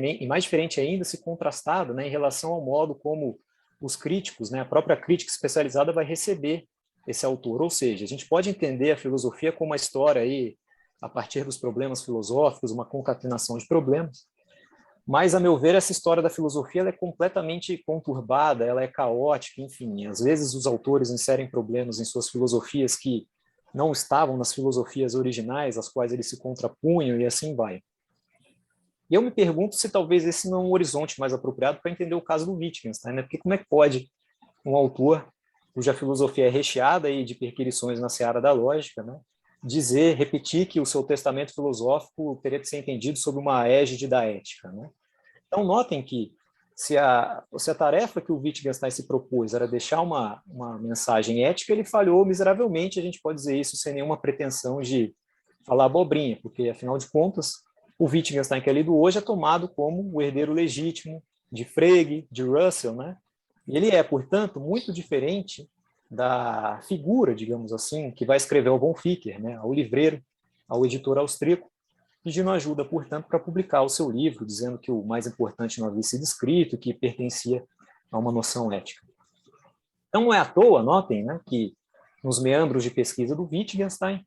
ainda se contrastado, né, em relação ao modo como os críticos, né, a própria crítica especializada vai receber esse autor. Ou seja, a gente pode entender a filosofia como uma história aí, a partir dos problemas filosóficos, uma concatenação de problemas, mas, a meu ver, essa história da filosofia ela é completamente conturbada, ela é caótica, enfim. Às vezes os autores inserem problemas em suas filosofias que não estavam nas filosofias originais, às quais eles se contrapunham, e assim vai. E eu me pergunto se talvez esse não é um horizonte mais apropriado para entender o caso do Wittgenstein, né? Porque como é que pode um autor cuja filosofia é recheada aí de perquisições na seara da lógica, né, repetir que o seu testamento filosófico teria de ser entendido sob uma égide da ética, né? Então, notem que se a tarefa que o Wittgenstein se propôs era deixar uma mensagem ética, ele falhou miseravelmente, a gente pode dizer isso sem nenhuma pretensão de falar abobrinha, porque, afinal de contas, o Wittgenstein que é lido hoje é tomado como o herdeiro legítimo de Frege, de Russell, né? E ele é, portanto, muito diferente da figura, digamos assim, que vai escrever ao von Ficker, né? Ao livreiro, ao editor austríaco, pedindo ajuda, portanto, para publicar o seu livro, dizendo que o mais importante não havia sido escrito, que pertencia a uma noção ética. Então, não é à toa, notem, né, que nos meandros de pesquisa do Wittgenstein,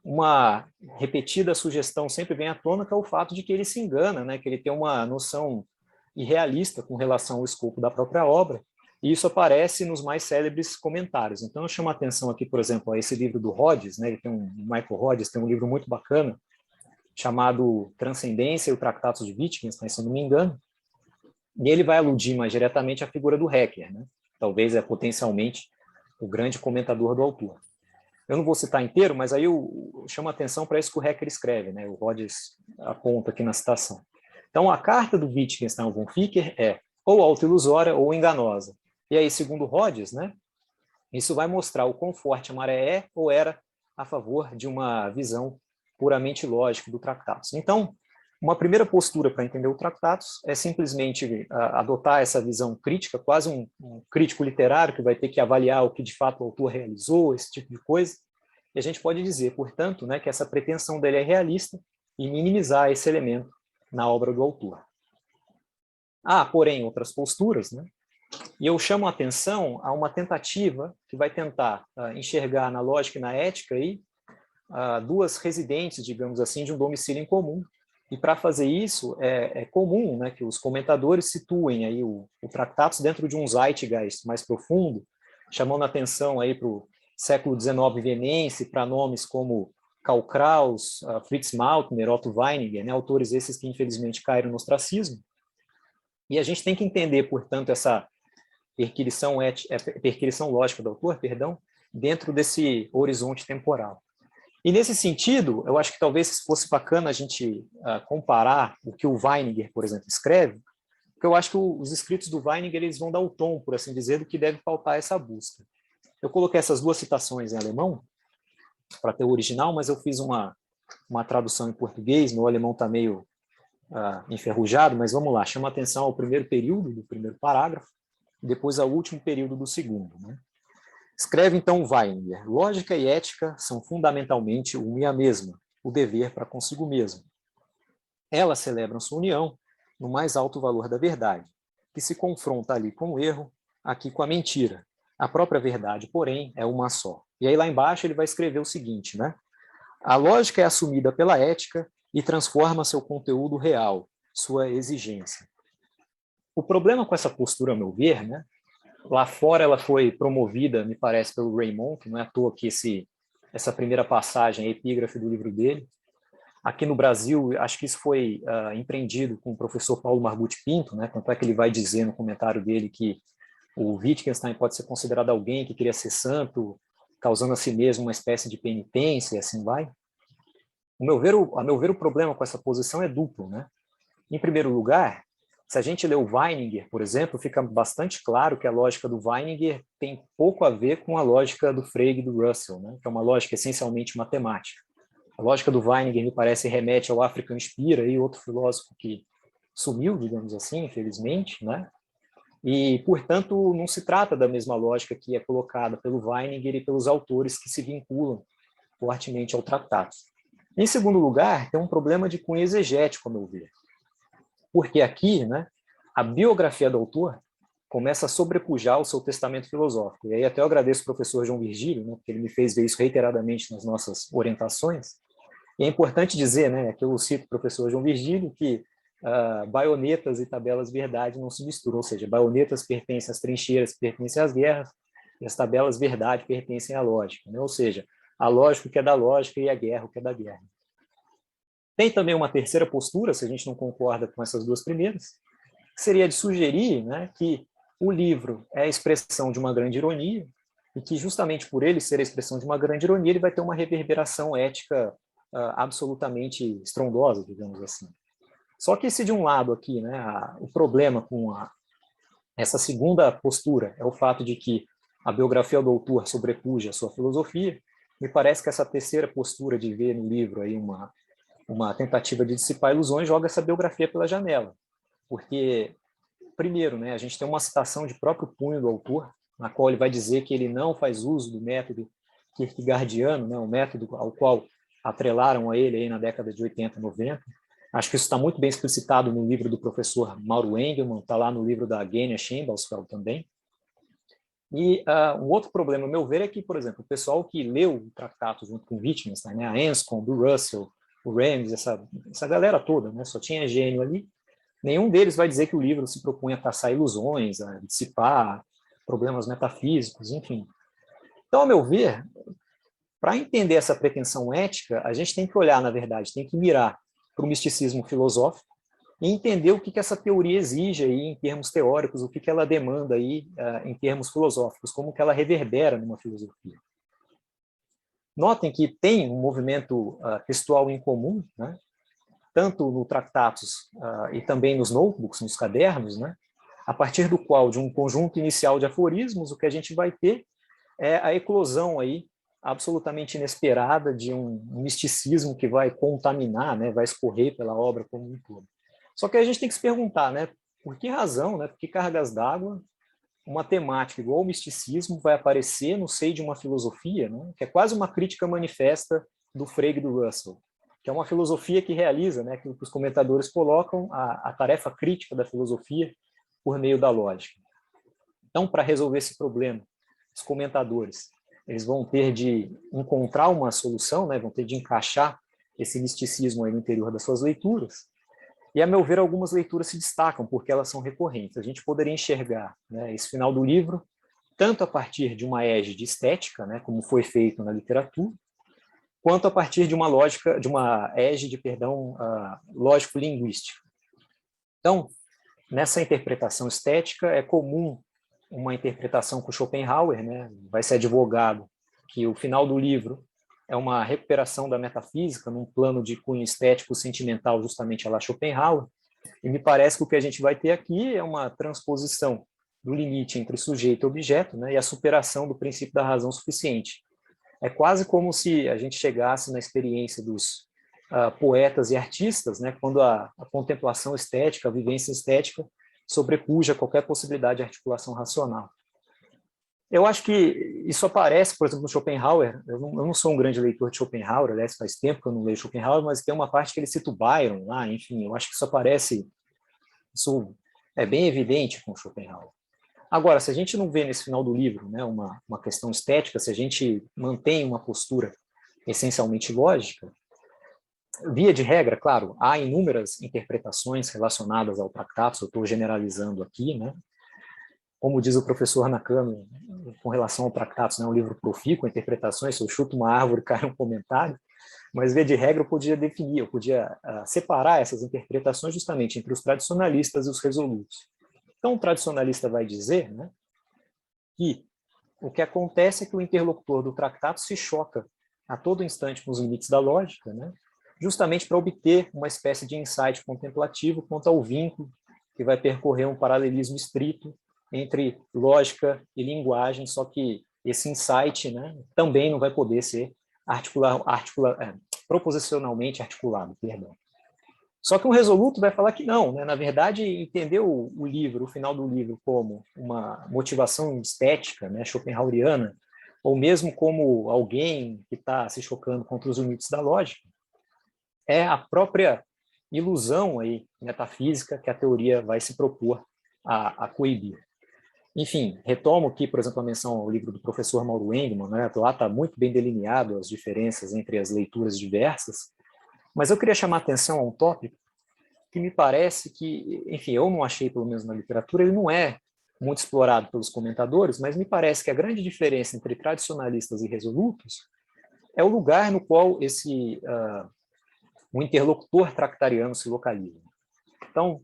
uma repetida sugestão sempre vem à tona, que é o fato de que ele se engana, né, que ele tem uma noção irrealista com relação ao escopo da própria obra, e isso aparece nos mais célebres comentários. Então, eu chamo a atenção aqui, por exemplo, a esse livro do Rhodes, né, Michael Rhodes tem um livro muito bacana, chamado Transcendência e o Tractatus de Wittgenstein, se eu não me engano, e ele vai aludir mais diretamente à figura do Hecker, né? Talvez potencialmente o grande comentador do autor. Eu não vou citar inteiro, mas aí eu chamo a atenção para isso que o Hecker escreve, né? O Rhodes aponta aqui na citação. Então, a carta do Wittgenstein ao von Ficker é ou autoilusória ou enganosa. E aí, segundo Rhodes, né, isso vai mostrar o quão forte a maré é ou era a favor de uma visão puramente lógica do Tractatus. Então, uma primeira postura para entender o Tractatus é simplesmente adotar essa visão crítica, quase um crítico literário que vai ter que avaliar o que de fato o autor realizou, esse tipo de coisa. E a gente pode dizer, portanto, né, que essa pretensão dele é realista e minimizar esse elemento na obra do autor. Há, porém, outras posturas, né? E eu chamo a atenção a uma tentativa que vai tentar enxergar na lógica e na ética aí, duas residentes, digamos assim, de um domicílio em comum. E para fazer isso, é comum, né, que os comentadores situem aí o Tractatus dentro de um zeitgeist mais profundo, chamando a atenção aí para o século XIX vienense, para nomes como Karl Kraus, Fritz Maltner, Otto Weininger, né, autores esses que infelizmente caíram no ostracismo. E a gente tem que entender, portanto, essa perquisição lógica do autor, dentro desse horizonte temporal. E nesse sentido, eu acho que talvez fosse bacana a gente comparar o que o Weininger, por exemplo, escreve, porque eu acho que os escritos do Weininger eles vão dar o tom, por assim dizer, do que deve pautar essa busca. Eu coloquei essas duas citações em alemão, para ter o original, mas eu fiz uma tradução em português, meu alemão está meio enferrujado, mas vamos lá, chama atenção ao primeiro período do primeiro parágrafo, e depois ao último período do segundo, né? Escreve então Weininger: lógica e ética são fundamentalmente uma e a mesma, o dever para consigo mesmo. Elas celebram sua união no mais alto valor da verdade, que se confronta ali com o erro, aqui com a mentira. A própria verdade, porém, é uma só. E aí lá embaixo ele vai escrever o seguinte, né? A lógica é assumida pela ética e transforma seu conteúdo real, sua exigência. O problema com essa postura, ao meu ver, né? Lá fora ela foi promovida, me parece, pelo Raymond, que não é à toa que essa primeira passagem é epígrafe do livro dele. Aqui no Brasil, acho que isso foi empreendido com o professor Paulo Margutti Pinto, né? Tanto é que ele vai dizer no comentário dele que o Wittgenstein pode ser considerado alguém que queria ser santo, causando a si mesmo uma espécie de penitência, e assim vai. A meu ver, o problema com essa posição é duplo, né? Em primeiro lugar, se a gente lê o Weininger, por exemplo, fica bastante claro que a lógica do Weininger tem pouco a ver com a lógica do Frege e do Russell, né? Que é uma lógica essencialmente matemática. A lógica do Weininger, me parece, remete ao African Spira, e outro filósofo que sumiu, digamos assim, infelizmente, né? E, portanto, não se trata da mesma lógica que é colocada pelo Weininger e pelos autores que se vinculam fortemente ao tratado. Em segundo lugar, tem um problema de cunho exegético, a meu ver. Porque aqui, né, a biografia do autor começa a sobrepujar o seu testamento filosófico. E aí até eu agradeço ao professor João Virgílio, né, porque ele me fez ver isso reiteradamente nas nossas orientações. E é importante dizer, né, que eu cito o professor João Virgílio, que baionetas e tabelas verdade não se misturam, ou seja, baionetas pertencem às trincheiras, pertencem às guerras, e as tabelas verdade pertencem à lógica, né? Ou seja, a lógica que é da lógica e a guerra que é da guerra. Tem também uma terceira postura, se a gente não concorda com essas duas primeiras, que seria de sugerir, né, que o livro é a expressão de uma grande ironia e que justamente por ele ser a expressão de uma grande ironia, ele vai ter uma reverberação ética absolutamente estrondosa, digamos assim. Só que se de um lado aqui, né, o problema com essa segunda postura é o fato de que a biografia do autor sobrepuja a sua filosofia, me parece que essa terceira postura de ver no livro aí uma tentativa de dissipar ilusões joga essa biografia pela janela. Porque, primeiro, né, a gente tem uma citação de próprio punho do autor, na qual ele vai dizer que ele não faz uso do método kierkegaardiano, né, o método ao qual atrelaram a ele aí na década de 80, 90. Acho que isso está muito bem explicitado no livro do professor Mauro Engelmann, está lá no livro da Genia Schembalsfeld também. E um outro problema, ao meu ver, é que, por exemplo, o pessoal que leu o Tractatus junto com Wittgenstein, né, a Anscombe, o Russell, o Rames, essa galera toda, né, só tinha gênio ali, nenhum deles vai dizer que o livro se propõe a caçar ilusões, a dissipar problemas metafísicos, enfim. Então, ao meu ver, para entender essa pretensão ética, a gente tem que olhar, na verdade, tem que mirar para o misticismo filosófico e entender o que essa teoria exige aí em termos teóricos, o que ela demanda aí em termos filosóficos, como que ela reverbera numa filosofia. Notem que tem um movimento textual em comum, né? tanto no Tractatus e também nos notebooks, nos cadernos, né, a partir do qual, de um conjunto inicial de aforismos, o que a gente vai ter é a eclosão aí, absolutamente inesperada, de um misticismo que vai contaminar, né, vai escorrer pela obra como um todo. Só que a gente tem que se perguntar, né, por que razão, né, por que cargas d'água uma temática igual ao misticismo vai aparecer no seio de uma filosofia, né, que é quase uma crítica manifesta do Frege e do Russell, que é uma filosofia que realiza, né, que os comentadores colocam a tarefa crítica da filosofia por meio da lógica. Então, para resolver esse problema, os comentadores eles vão ter de encontrar uma solução, né, vão ter de encaixar esse misticismo aí no interior das suas leituras. E, a meu ver, algumas leituras se destacam porque elas são recorrentes. A gente poderia enxergar, né, esse final do livro tanto a partir de uma égide estética, né, como foi feito na literatura, quanto a partir de uma lógica, de uma égide, perdão, lógico-linguística. Então, nessa interpretação estética, é comum uma interpretação com Schopenhauer, né, vai ser advogado que o final do livro é uma recuperação da metafísica num plano de cunho estético sentimental justamente a la Schopenhauer, e me parece que o que a gente vai ter aqui é uma transposição do limite entre sujeito e objeto, né, e a superação do princípio da razão suficiente. É quase como se a gente chegasse na experiência dos poetas e artistas, né, quando a contemplação estética, a vivência estética, sobrepuja qualquer possibilidade de articulação racional. Eu acho que isso aparece, por exemplo, no Schopenhauer. Eu não sou um grande leitor de Schopenhauer, aliás, faz tempo que eu não leio Schopenhauer, mas tem uma parte que ele cita o Byron lá, enfim, eu acho que isso aparece, isso é bem evidente com Schopenhauer. Agora, se a gente não vê nesse final do livro, né, uma questão estética, se a gente mantém uma postura essencialmente lógica, via de regra, claro, há inúmeras interpretações relacionadas ao Tractatus, eu estou generalizando aqui, né? Como diz o professor Nakano, com relação ao Tractatus, né, um livro profícuo, interpretações, se eu chuto uma árvore, cai um comentário, mas, via de regra, eu podia definir, eu podia separar essas interpretações justamente entre os tradicionalistas e os resolutos. Então, o tradicionalista vai dizer, né, que o que acontece é que o interlocutor do Tractatus se choca a todo instante com os limites da lógica, né, justamente para obter uma espécie de insight contemplativo quanto ao vínculo que vai percorrer um paralelismo estrito entre lógica e linguagem, só que esse insight, né, também não vai poder ser proposicionalmente articulado. Perdão. Só que o resoluto vai falar que não, né? Na verdade, entender o livro, o final do livro, como uma motivação estética, né, schopenhaueriana, ou mesmo como alguém que está se chocando contra os limites da lógica, é a própria ilusão aí, metafísica que a teoria vai se propor a coibir. Enfim, retomo aqui, por exemplo, a menção ao livro do professor Mauro Engelmann, né? Lá está muito bem delineado as diferenças entre as leituras diversas, mas eu queria chamar a atenção a um tópico que me parece que, enfim, eu não achei, pelo menos na literatura, ele não é muito explorado pelos comentadores, mas me parece que a grande diferença entre tradicionalistas e resolutos é o lugar no qual um interlocutor tractariano se localiza. Então,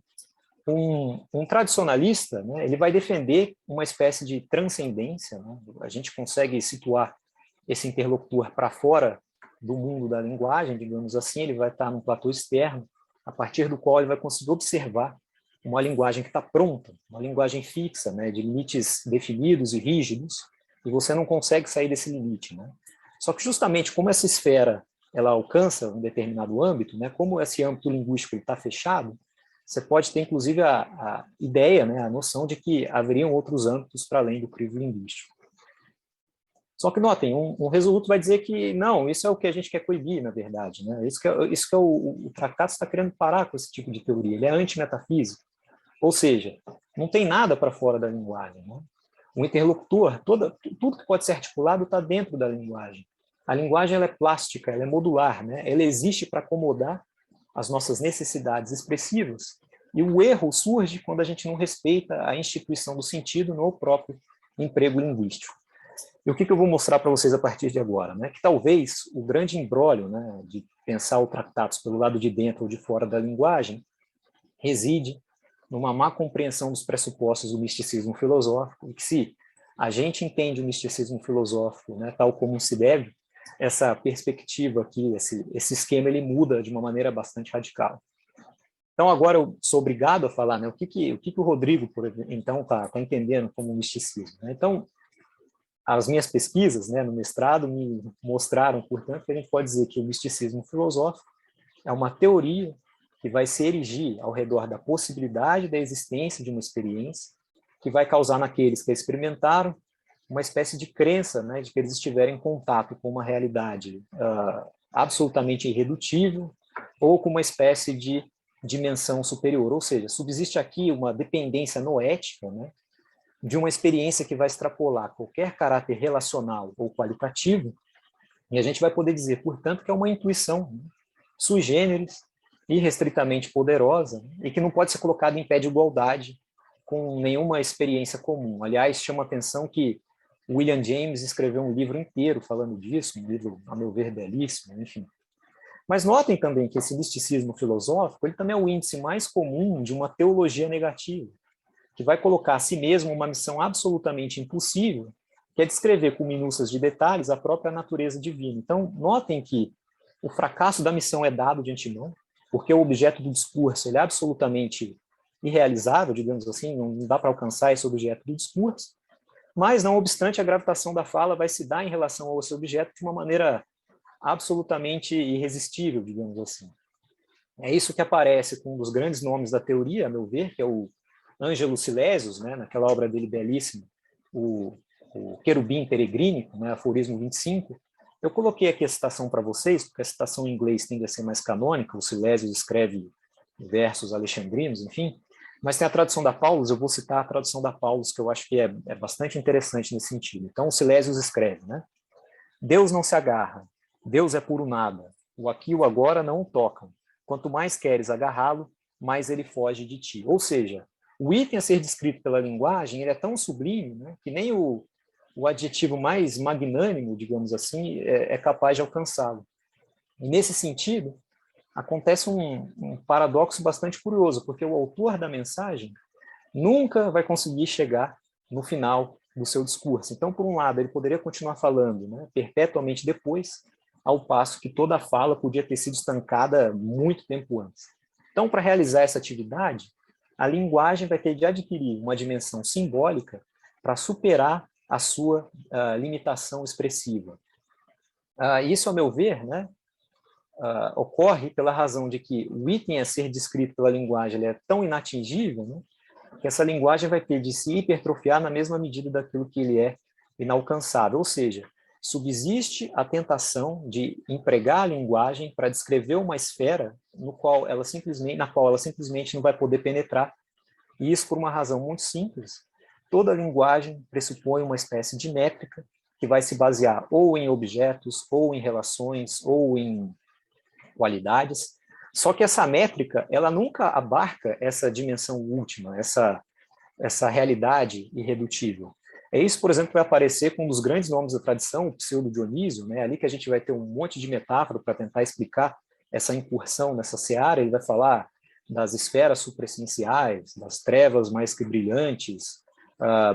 um tradicionalista, né, ele vai defender uma espécie de transcendência, né? A gente consegue situar esse interlocutor para fora do mundo da linguagem, digamos assim, ele vai estar num platô externo, a partir do qual ele vai conseguir observar uma linguagem que está pronta, uma linguagem fixa, né, de limites definidos e rígidos, e você não consegue sair desse limite, né? Só que justamente como essa esfera ela alcança um determinado âmbito, né, como esse âmbito linguístico está fechado, você pode ter, inclusive, a ideia, né, a noção de que haveriam outros âmbitos para além do crivo linguístico. Só que, notem, um resoluto vai dizer que, não, isso é o que a gente quer coibir, na verdade. Né? Isso que é o Tractatus está querendo parar com esse tipo de teoria. Ele é antimetafísico. Ou seja, não tem nada para fora da linguagem. Né? O interlocutor, tudo que pode ser articulado está dentro da linguagem. A linguagem ela é plástica, ela é modular. Né? Ela existe para acomodar as nossas necessidades expressivas, e o erro surge quando a gente não respeita a instituição do sentido no próprio emprego linguístico. E o que eu vou mostrar para vocês a partir de agora? Né? Que talvez o grande imbróglio, né, de pensar o Tractatus pelo lado de dentro ou de fora da linguagem reside numa má compreensão dos pressupostos do misticismo filosófico, e que se a gente entende o misticismo filosófico, né, tal como se deve, essa perspectiva aqui, esse esquema, ele muda de uma maneira bastante radical. Então, agora eu sou obrigado a falar, né, o que o Rodrigo, então, está entendendo como misticismo, né? Então, as minhas pesquisas, né, no mestrado me mostraram, portanto, que a gente pode dizer que o misticismo filosófico é uma teoria que vai se erigir ao redor da possibilidade da existência de uma experiência, que vai causar naqueles que a experimentaram uma espécie de crença, né, de que eles estiverem em contato com uma realidade absolutamente irredutível ou com uma espécie de dimensão superior. Ou seja, subsiste aqui uma dependência noética, né, de uma experiência que vai extrapolar qualquer caráter relacional ou qualitativo, e a gente vai poder dizer, portanto, que é uma intuição, né, sui generis, irrestritamente poderosa, e que não pode ser colocada em pé de igualdade com nenhuma experiência comum. Aliás, chama a atenção que William James escreveu um livro inteiro falando disso, um livro, a meu ver, belíssimo, enfim. Mas notem também que esse misticismo filosófico, ele também é o índice mais comum de uma teologia negativa, que vai colocar a si mesmo uma missão absolutamente impossível, que é descrever com minúcias de detalhes a própria natureza divina. Então, notem que o fracasso da missão é dado de antemão, porque o objeto do discurso ele é absolutamente irrealizável, digamos assim, não dá para alcançar esse objeto do discurso, mas, não obstante, a gravitação da fala vai se dar em relação ao seu objeto de uma maneira absolutamente irresistível, digamos assim. É isso que aparece com um dos grandes nomes da teoria, a meu ver, que é o Ângelo Silesius, né, naquela obra dele belíssima, o Querubim Peregrínico, né, Aforismo 25. Eu coloquei aqui a citação para vocês, porque a citação em inglês tende a ser mais canônica, o Silesius escreve versos alexandrinos, enfim, mas tem a tradução da Paulus, eu vou citar a tradução da Paulus, que eu acho que é bastante interessante nesse sentido. Então, o Silesius escreve, né? Deus não se agarra, Deus é puro nada, o aqui e o agora não o tocam. Quanto mais queres agarrá-lo, mais ele foge de ti. Ou seja, o item a ser descrito pela linguagem ele é tão sublime, né, que nem o adjetivo mais magnânimo, digamos assim, é capaz de alcançá-lo. E nesse sentido, acontece um paradoxo bastante curioso, porque o autor da mensagem nunca vai conseguir chegar no final do seu discurso. Então, por um lado, ele poderia continuar falando, né, perpetuamente depois, ao passo que toda a fala podia ter sido estancada muito tempo antes. Então, para realizar essa atividade, a linguagem vai ter de adquirir uma dimensão simbólica para superar a sua limitação expressiva. Isso, a meu ver, né, ocorre pela razão de que o item a ser descrito pela linguagem ele é tão inatingível, né, que essa linguagem vai ter de se hipertrofiar na mesma medida daquilo que ele é inalcançável. Ou seja, subsiste a tentação de empregar a linguagem para descrever uma esfera na qual ela simplesmente não vai poder penetrar. E isso por uma razão muito simples. Toda linguagem pressupõe uma espécie de métrica que vai se basear ou em objetos, ou em relações, ou em qualidades. Só que essa métrica, ela nunca abarca essa dimensão última, essa realidade irredutível. É isso, por exemplo, que vai aparecer com um dos grandes nomes da tradição, o Pseudo-Dionísio, né? Ali que a gente vai ter um monte de metáfora para tentar explicar essa incursão nessa seara. Ele vai falar das esferas supraessenciais, das trevas mais que brilhantes,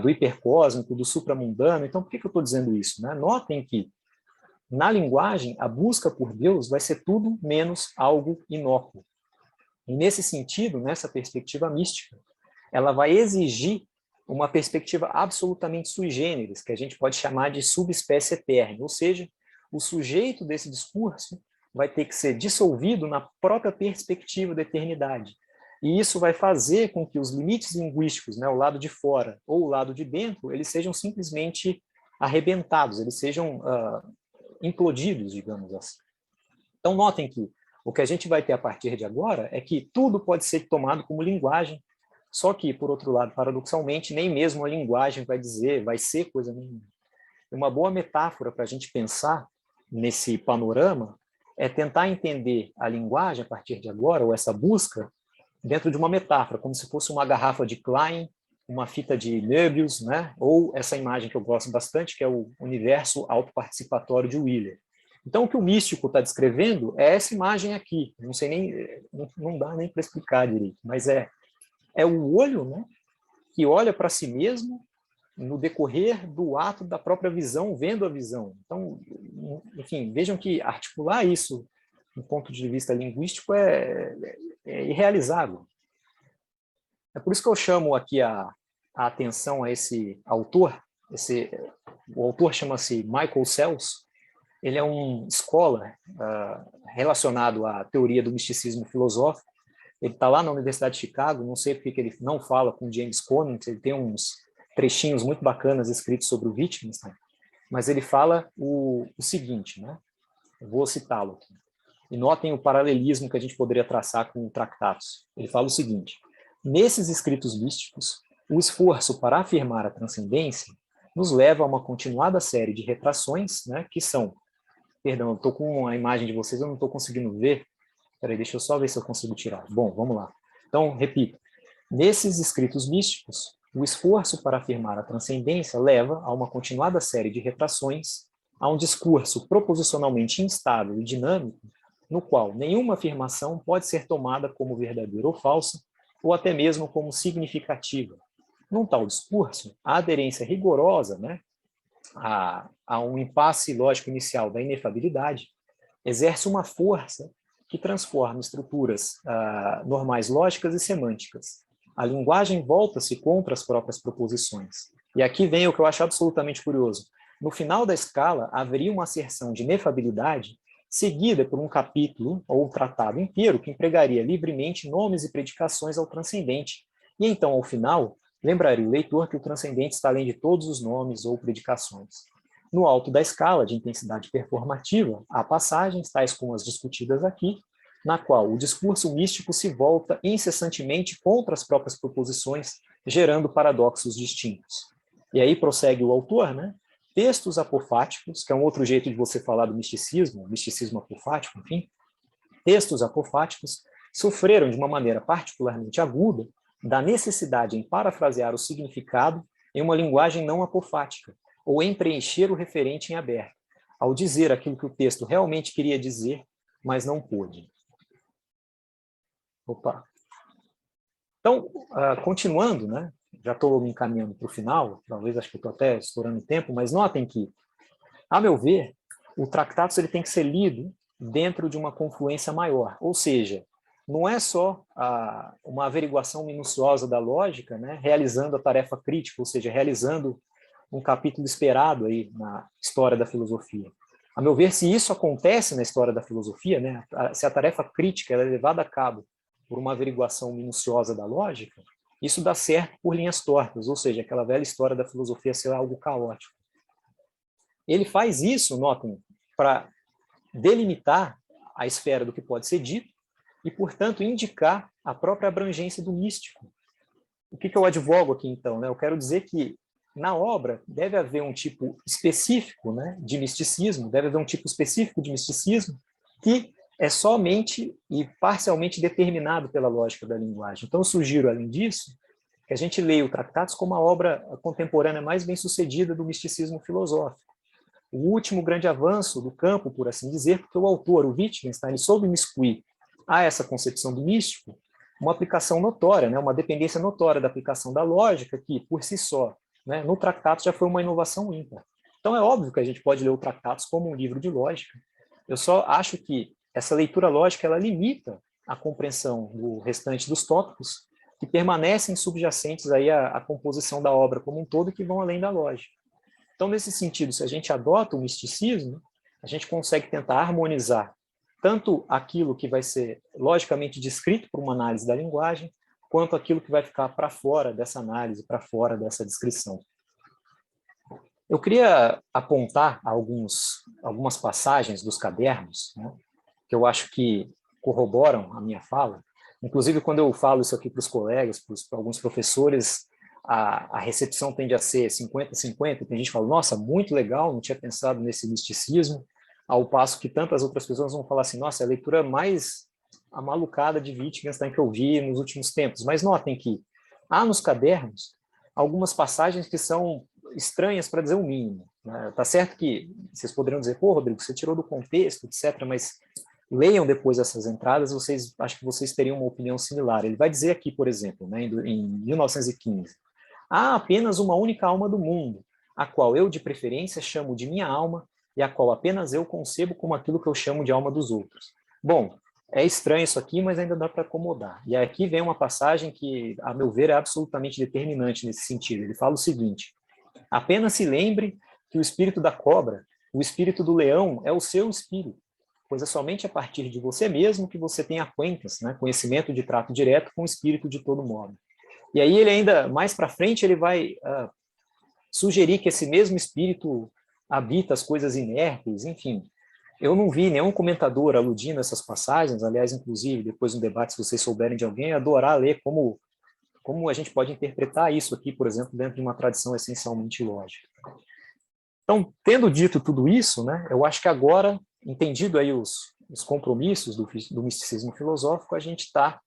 do hipercósmico, do supramundano. Então, por que eu estou dizendo isso, né? Notem que, na linguagem, a busca por Deus vai ser tudo menos algo inócuo. E, nesse sentido, nessa perspectiva mística, ela vai exigir uma perspectiva absolutamente sui generis, que a gente pode chamar de subespécie eterna, ou seja, o sujeito desse discurso vai ter que ser dissolvido na própria perspectiva da eternidade. E isso vai fazer com que os limites linguísticos, né, o lado de fora ou o lado de dentro, eles sejam simplesmente arrebentados, eles sejam implodidos, digamos assim. Então, notem que o que a gente vai ter a partir de agora é que tudo pode ser tomado como linguagem, só que, por outro lado, paradoxalmente, nem mesmo a linguagem vai ser coisa nenhuma. Uma boa metáfora para a gente pensar nesse panorama é tentar entender a linguagem a partir de agora, ou essa busca, dentro de uma metáfora, como se fosse uma garrafa de Klein, uma fita de Möbius, né? Ou essa imagem que eu gosto bastante, que é o universo autoparticipatório de Wheeler. Então, o que o místico está descrevendo é essa imagem aqui. Não sei nem, não dá nem para explicar direito, mas é o olho, né, que olha para si mesmo no decorrer do ato da própria visão, vendo a visão. Então, enfim, vejam que articular isso do ponto de vista linguístico é irrealizável. É por isso que eu chamo aqui a atenção a esse autor. O autor chama-se Michael Sells. Ele é um scholar relacionado à teoria do misticismo filosófico. Ele está lá na Universidade de Chicago, não sei porque que ele não fala com James Conant, ele tem uns trechinhos muito bacanas escritos sobre o Wittgenstein, mas ele fala o seguinte, né? Eu vou citá-lo aqui. E notem o paralelismo que a gente poderia traçar com o Tractatus. Ele fala o seguinte: nesses escritos místicos, o esforço para afirmar a transcendência nos leva a uma continuada série de retrações, né, que são... Perdão, eu estou com a imagem de vocês, eu não estou conseguindo ver. Espera aí, deixa eu só ver se eu consigo tirar. Bom, vamos lá. Então, repito. Nesses escritos místicos, o esforço para afirmar a transcendência leva a uma continuada série de retrações, a um discurso proposicionalmente instável e dinâmico, no qual nenhuma afirmação pode ser tomada como verdadeira ou falsa, ou até mesmo como significativa. Num tal discurso, a aderência rigorosa, né, a um impasse lógico inicial da inefabilidade, exerce uma força que transforma estruturas normais lógicas e semânticas. A linguagem volta-se contra as próprias proposições. E aqui vem o que eu acho absolutamente curioso. No final da escala, haveria uma asserção de inefabilidade seguida por um capítulo ou um tratado inteiro que empregaria livremente nomes e predicações ao transcendente. E então, ao final, lembraria o leitor que o transcendente está além de todos os nomes ou predicações. No alto da escala de intensidade performativa, há passagens, tais como as discutidas aqui, na qual o discurso místico se volta incessantemente contra as próprias proposições, gerando paradoxos distintos. E aí prossegue o autor, né? Textos apofáticos, que é um outro jeito de você falar do misticismo apofático, enfim. Textos apofáticos sofreram de uma maneira particularmente aguda da necessidade em parafrasear o significado em uma linguagem não apofática, ou em preencher o referente em aberto, ao dizer aquilo que o texto realmente queria dizer, mas não pôde. Opa. Então, continuando, né? Já estou me encaminhando para o final, talvez acho que estou até estourando o tempo, mas notem que, a meu ver, o Tractatus ele tem que ser lido dentro de uma confluência maior, ou seja, não é só uma averiguação minuciosa da lógica, né, realizando a tarefa crítica, ou seja, realizando um capítulo esperado aí na história da filosofia. A meu ver, se isso acontece na história da filosofia, né, se a tarefa crítica ela é levada a cabo por uma averiguação minuciosa da lógica, isso dá certo por linhas tortas, ou seja, aquela velha história da filosofia ser algo caótico. Ele faz isso, notem, para delimitar a esfera do que pode ser dito e, portanto, indicar a própria abrangência do místico. O que eu advogo aqui, então? Né? Eu quero dizer que, na obra, deve haver um tipo específico, né, de misticismo, deve haver um tipo específico de misticismo que é somente e parcialmente determinado pela lógica da linguagem. Então, eu sugiro, além disso, que a gente leia o Tractatus como a obra contemporânea mais bem-sucedida do misticismo filosófico. O último grande avanço do campo, por assim dizer, porque o autor, o Wittgenstein, soube imiscuir a essa concepção do místico uma aplicação notória, né, uma dependência notória da aplicação da lógica, que, por si só, né, no Tractatus já foi uma inovação ímpar. Então, é óbvio que a gente pode ler o Tractatus como um livro de lógica. Eu só acho que essa leitura lógica ela limita a compreensão do restante dos tópicos que permanecem subjacentes aí à composição da obra como um todo e que vão além da lógica. Então, nesse sentido, se a gente adota o misticismo, a gente consegue tentar harmonizar tanto aquilo que vai ser logicamente descrito por uma análise da linguagem, quanto aquilo que vai ficar para fora dessa análise, para fora dessa descrição. Eu queria apontar algumas passagens dos cadernos, né, que eu acho que corroboram a minha fala. Inclusive, quando eu falo isso aqui para os colegas, para alguns professores, a recepção tende a ser 50-50, tem gente que fala, nossa, muito legal, não tinha pensado nesse misticismo, ao passo que tantas outras pessoas vão falar assim, nossa, é a leitura mais amalucada de Wittgenstein que eu vi nos últimos tempos. Mas notem que há nos cadernos algumas passagens que são estranhas, para dizer o mínimo. Né? Tá certo que vocês poderiam dizer, pô, Rodrigo, você tirou do contexto, etc., mas leiam depois essas entradas, acho que vocês teriam uma opinião similar. Ele vai dizer aqui, por exemplo, né, em 1915, há apenas uma única alma do mundo, a qual eu, de preferência, chamo de minha alma e a qual apenas eu concebo como aquilo que eu chamo de alma dos outros. Bom, é estranho isso aqui, mas ainda dá para acomodar. E aqui vem uma passagem que, a meu ver, é absolutamente determinante nesse sentido. Ele fala o seguinte: apenas se lembre que o espírito da cobra, o espírito do leão, é o seu espírito, pois é somente a partir de você mesmo que você tem acquaintance, né, conhecimento de trato direto com o espírito de todo modo. E aí ele ainda, mais para frente, ele vai sugerir que esse mesmo espírito habita as coisas inertes, enfim. Eu não vi nenhum comentador aludindo a essas passagens, aliás, inclusive, depois no debate, se vocês souberem de alguém, adorar ler como a gente pode interpretar isso aqui, por exemplo, dentro de uma tradição essencialmente lógica. Então, tendo dito tudo isso, né, eu acho que agora, entendido aí os compromissos do misticismo filosófico, a gente está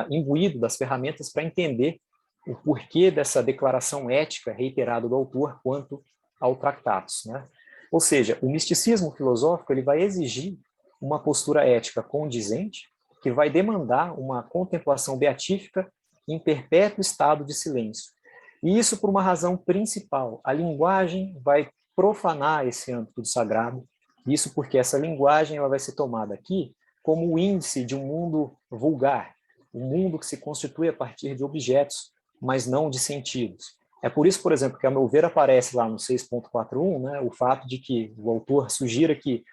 imbuído das ferramentas para entender o porquê dessa declaração ética reiterada do autor quanto ao Tractatus, né? Ou seja, o misticismo filosófico ele vai exigir uma postura ética condizente, que vai demandar uma contemplação beatífica em perpétuo estado de silêncio. E isso por uma razão principal: a linguagem vai profanar esse âmbito do sagrado, isso porque essa linguagem ela vai ser tomada aqui como o índice de um mundo vulgar, um mundo que se constitui a partir de objetos, mas não de sentidos. É por isso, por exemplo, que, a meu ver, aparece lá no 6.41, né, o fato de que o autor sugira que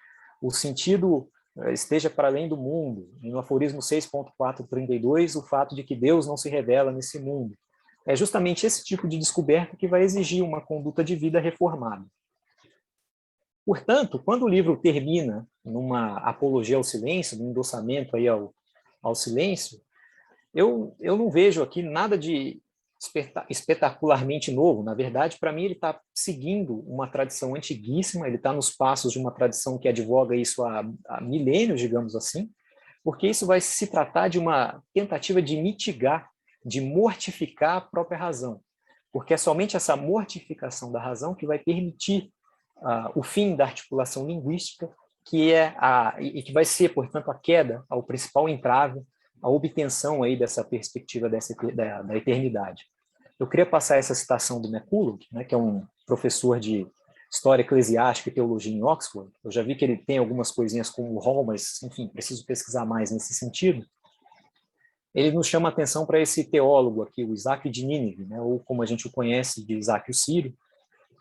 o sentido esteja para além do mundo. E no aforismo 6.432, o fato de que Deus não se revela nesse mundo. É justamente esse tipo de descoberta que vai exigir uma conduta de vida reformada. Portanto, quando o livro termina numa apologia ao silêncio, num endossamento aí ao silêncio, eu não vejo aqui nada de espetacularmente novo. Na verdade, para mim, ele está seguindo uma tradição antiguíssima, ele está nos passos de uma tradição que advoga isso há milênios, digamos assim, porque isso vai se tratar de uma tentativa de mitigar, de mortificar a própria razão, porque é somente essa mortificação da razão que vai permitir o fim da articulação linguística, e que vai ser, portanto, a queda ao principal entrave, a obtenção aí dessa perspectiva da eternidade. Eu queria passar essa citação do McCulloch, né, que é um professor de História Eclesiástica e Teologia em Oxford. Eu já vi que ele tem algumas coisinhas como o Hall, mas, enfim, preciso pesquisar mais nesse sentido. Ele nos chama a atenção para esse teólogo aqui, o Isaac de Nínive, né, ou como a gente o conhece, de Isaac o Sírio,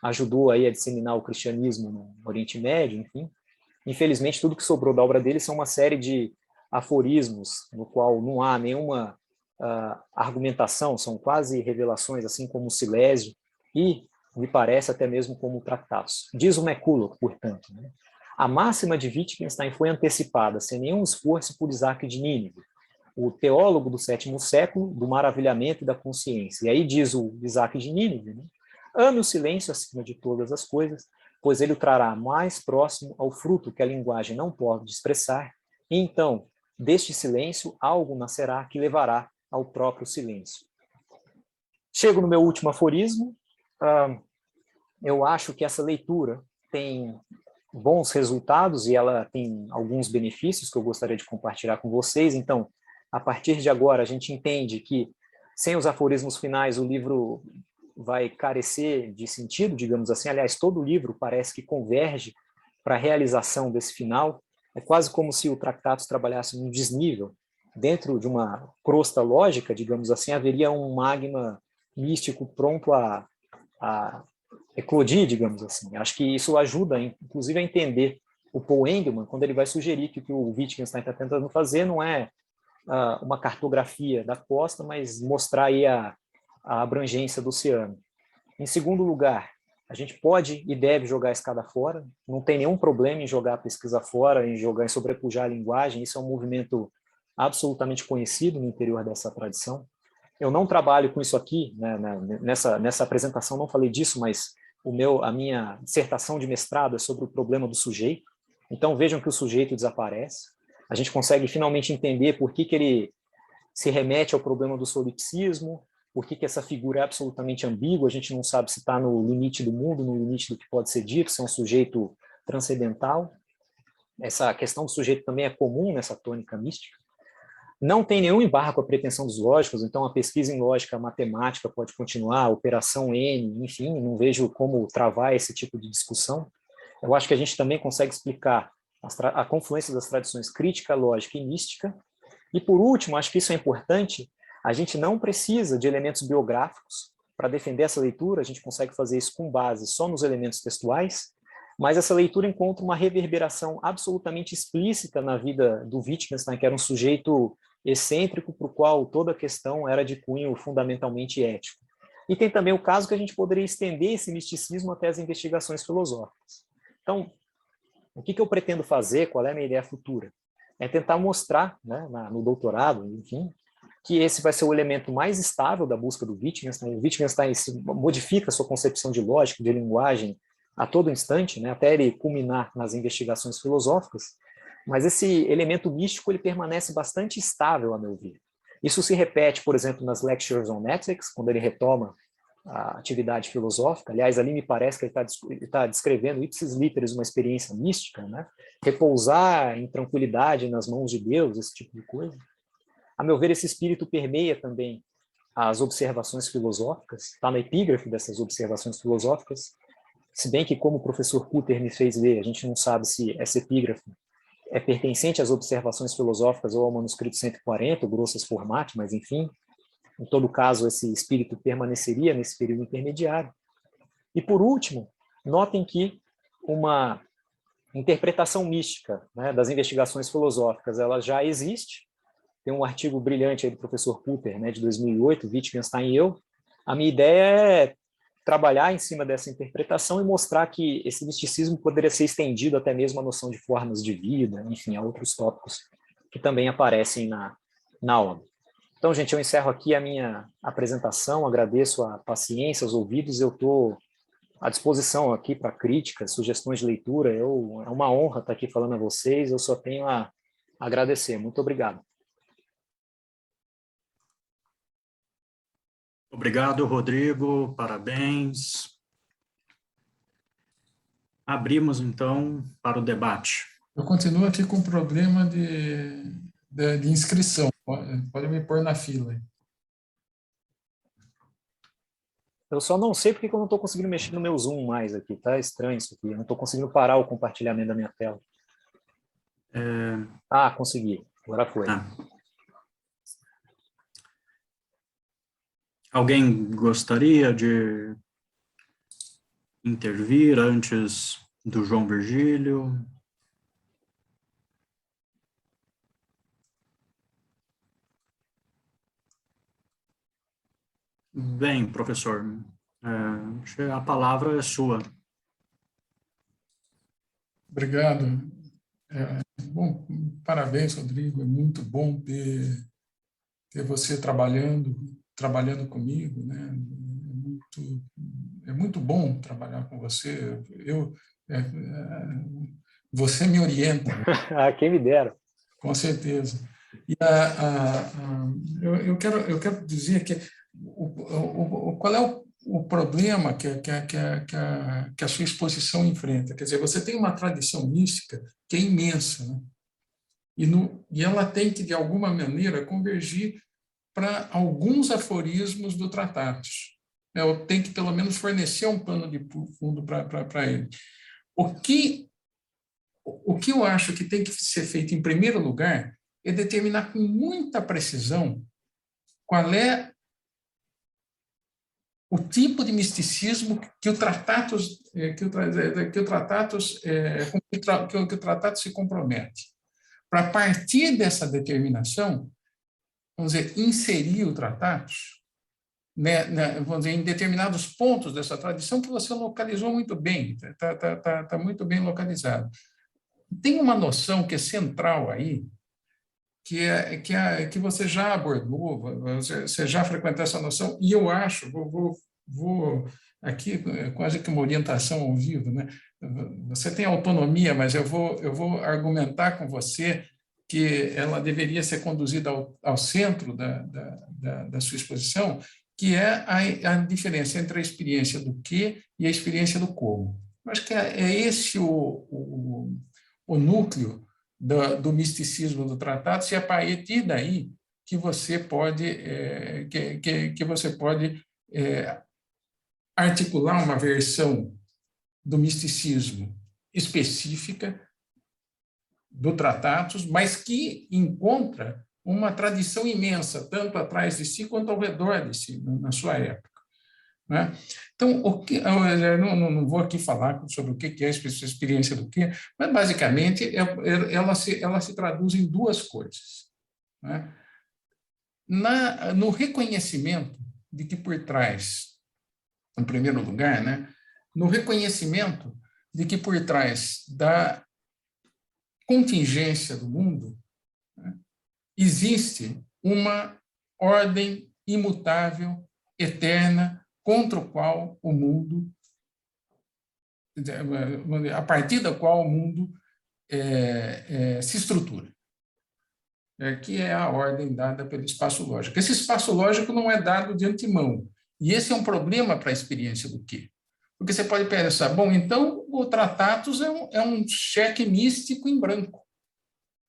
ajudou aí a disseminar o cristianismo no Oriente Médio, enfim. Infelizmente, tudo que sobrou da obra dele são uma série de aforismos, no qual não há nenhuma argumentação, são quase revelações, assim como o Silésio, e, me parece, até mesmo como o Tractatus. Diz o McCulloch, portanto, né? A máxima de Wittgenstein foi antecipada, sem nenhum esforço, por Isaac de Nínive, o teólogo do 7º século, do maravilhamento e da consciência. E aí diz o Isaac de Nínive, né? Ame o silêncio acima de todas as coisas, pois ele o trará mais próximo ao fruto que a linguagem não pode expressar, e então, deste silêncio, algo nascerá que levará ao próprio silêncio. Chego no meu último aforismo. Eu acho que essa leitura tem bons resultados e ela tem alguns benefícios que eu gostaria de compartilhar com vocês. Então, a partir de agora, a gente entende que, sem os aforismos finais, o livro vai carecer de sentido, digamos assim. Aliás, todo o livro parece que converge para a realização desse final. É quase como se o Tractatus trabalhasse num desnível. Dentro de uma crosta lógica, digamos assim, haveria um magma místico pronto a eclodir, digamos assim. Acho que isso ajuda, inclusive, a entender o Paul Engelmann, quando ele vai sugerir que o que o Wittgenstein está tentando fazer não é uma cartografia da costa, mas mostrar aí a abrangência do oceano. Em segundo lugar, a gente pode e deve jogar a escada fora, não tem nenhum problema em jogar a pesquisa fora, em sobrepujar a linguagem, isso é um movimento absolutamente conhecido no interior dessa tradição. Eu não trabalho com isso aqui, né, nessa apresentação não falei disso, mas a minha dissertação de mestrado é sobre o problema do sujeito. Então vejam que o sujeito desaparece. A gente consegue finalmente entender por que ele se remete ao problema do solipsismo, por que essa figura é absolutamente ambígua, a gente não sabe se está no limite do mundo, no limite do que pode ser dito, se é um sujeito transcendental. Essa questão do sujeito também é comum nessa tônica mística. Não tem nenhum embargo com a pretensão dos lógicos, então a pesquisa em lógica matemática pode continuar, a operação N, enfim, não vejo como travar esse tipo de discussão. Eu acho que a gente também consegue explicar a confluência das tradições crítica, lógica e mística. E, por último, acho que isso é importante, a gente não precisa de elementos biográficos para defender essa leitura, a gente consegue fazer isso com base só nos elementos textuais, mas essa leitura encontra uma reverberação absolutamente explícita na vida do Wittgenstein, que era um sujeito excêntrico para o qual toda a questão era de cunho fundamentalmente ético. E tem também o caso que a gente poderia estender esse misticismo até as investigações filosóficas. Então, o que eu pretendo fazer, qual é a minha ideia futura? É tentar mostrar, né, no doutorado, enfim, que esse vai ser o elemento mais estável da busca do Wittgenstein. O Wittgenstein modifica a sua concepção de lógica, de linguagem, a todo instante, né, até ele culminar nas investigações filosóficas, mas esse elemento místico ele permanece bastante estável, a meu ver. Isso se repete, por exemplo, nas Lectures on Ethics, quando ele retoma a atividade filosófica. Aliás, ali me parece que ele está descrevendo ipsis literis uma experiência mística, né? Repousar em tranquilidade nas mãos de Deus, esse tipo de coisa. A meu ver, esse espírito permeia também as observações filosóficas, está na epígrafe dessas observações filosóficas, se bem que, como o professor Puter me fez ler, a gente não sabe se essa epígrafe é pertencente às observações filosóficas ou ao manuscrito 140, o Grossas Formati, mas enfim, em todo caso, esse espírito permaneceria nesse período intermediário. E, por último, notem que uma interpretação mística, né, das investigações filosóficas, ela já existe. Tem um artigo brilhante aí do professor Puter, né, de 2008, Wittgenstein e eu. A minha ideia é trabalhar em cima dessa interpretação e mostrar que esse misticismo poderia ser estendido até mesmo à noção de formas de vida, enfim, a outros tópicos que também aparecem na obra. Então, gente, eu encerro aqui a minha apresentação, agradeço a paciência, os ouvidos, eu estou à disposição aqui para críticas, sugestões de leitura, é uma honra estar aqui falando a vocês, eu só tenho a agradecer. Muito obrigado. Obrigado, Rodrigo, parabéns. Abrimos, então, para o debate. Eu continuo aqui com problema de inscrição. Pode me pôr na fila. Eu só não sei porque eu não estou conseguindo mexer no meu Zoom mais aqui. Tá estranho isso aqui. Eu não estou conseguindo parar o compartilhamento da minha tela. Ah, consegui. Agora foi. Alguém gostaria de intervir antes do João Virgílio? Bem, professor, a palavra é sua. Obrigado. Bom, parabéns, Rodrigo. É muito bom ter você trabalhando comigo, né? É muito bom trabalhar com você. Você me orienta. Quem me dera. Com certeza. E eu quero dizer que qual é o problema que a sua exposição enfrenta. Quer dizer, você tem uma tradição mística que é imensa, né? E ela tem que, de alguma maneira, convergir para alguns aforismos do Tratatus. Ela tem que, pelo menos, fornecer um pano de fundo para ele. O que eu acho que tem que ser feito, em primeiro lugar, é determinar com muita precisão qual é o tipo de misticismo que o Tratatus se compromete. Para partir dessa determinação, vamos dizer, inserir o Tratatus, né, vamos dizer, em determinados pontos dessa tradição que você localizou muito bem, está muito bem localizado. Tem uma noção que é central aí, que você já abordou, você já frequentou essa noção, e eu acho, vou aqui quase que uma orientação ao vivo, né? Você tem autonomia, mas eu vou argumentar com você que ela deveria ser conduzida ao centro da sua exposição, que é a diferença entre a experiência do que e a experiência do como. Eu acho que é esse o núcleo do misticismo do tratado, se é a partir daí que você pode, articular uma versão do misticismo específica do Tratatus, mas que encontra uma tradição imensa, tanto atrás de si quanto ao redor de si, na sua época. Né? Então, eu não vou aqui falar sobre o que é a experiência do quê, mas, basicamente, ela se traduz em duas coisas. Né? No reconhecimento de que por trás, em primeiro lugar, né, no reconhecimento de que por trás da contingência do mundo, né, existe uma ordem imutável, eterna, contra o qual o mundo, a partir da qual o mundo se estrutura, que é a ordem dada pelo espaço lógico. Esse espaço lógico não é dado de antemão, e esse é um problema para a experiência do quê? Porque você pode pensar, bom, então o Tratatus é um cheque místico em branco,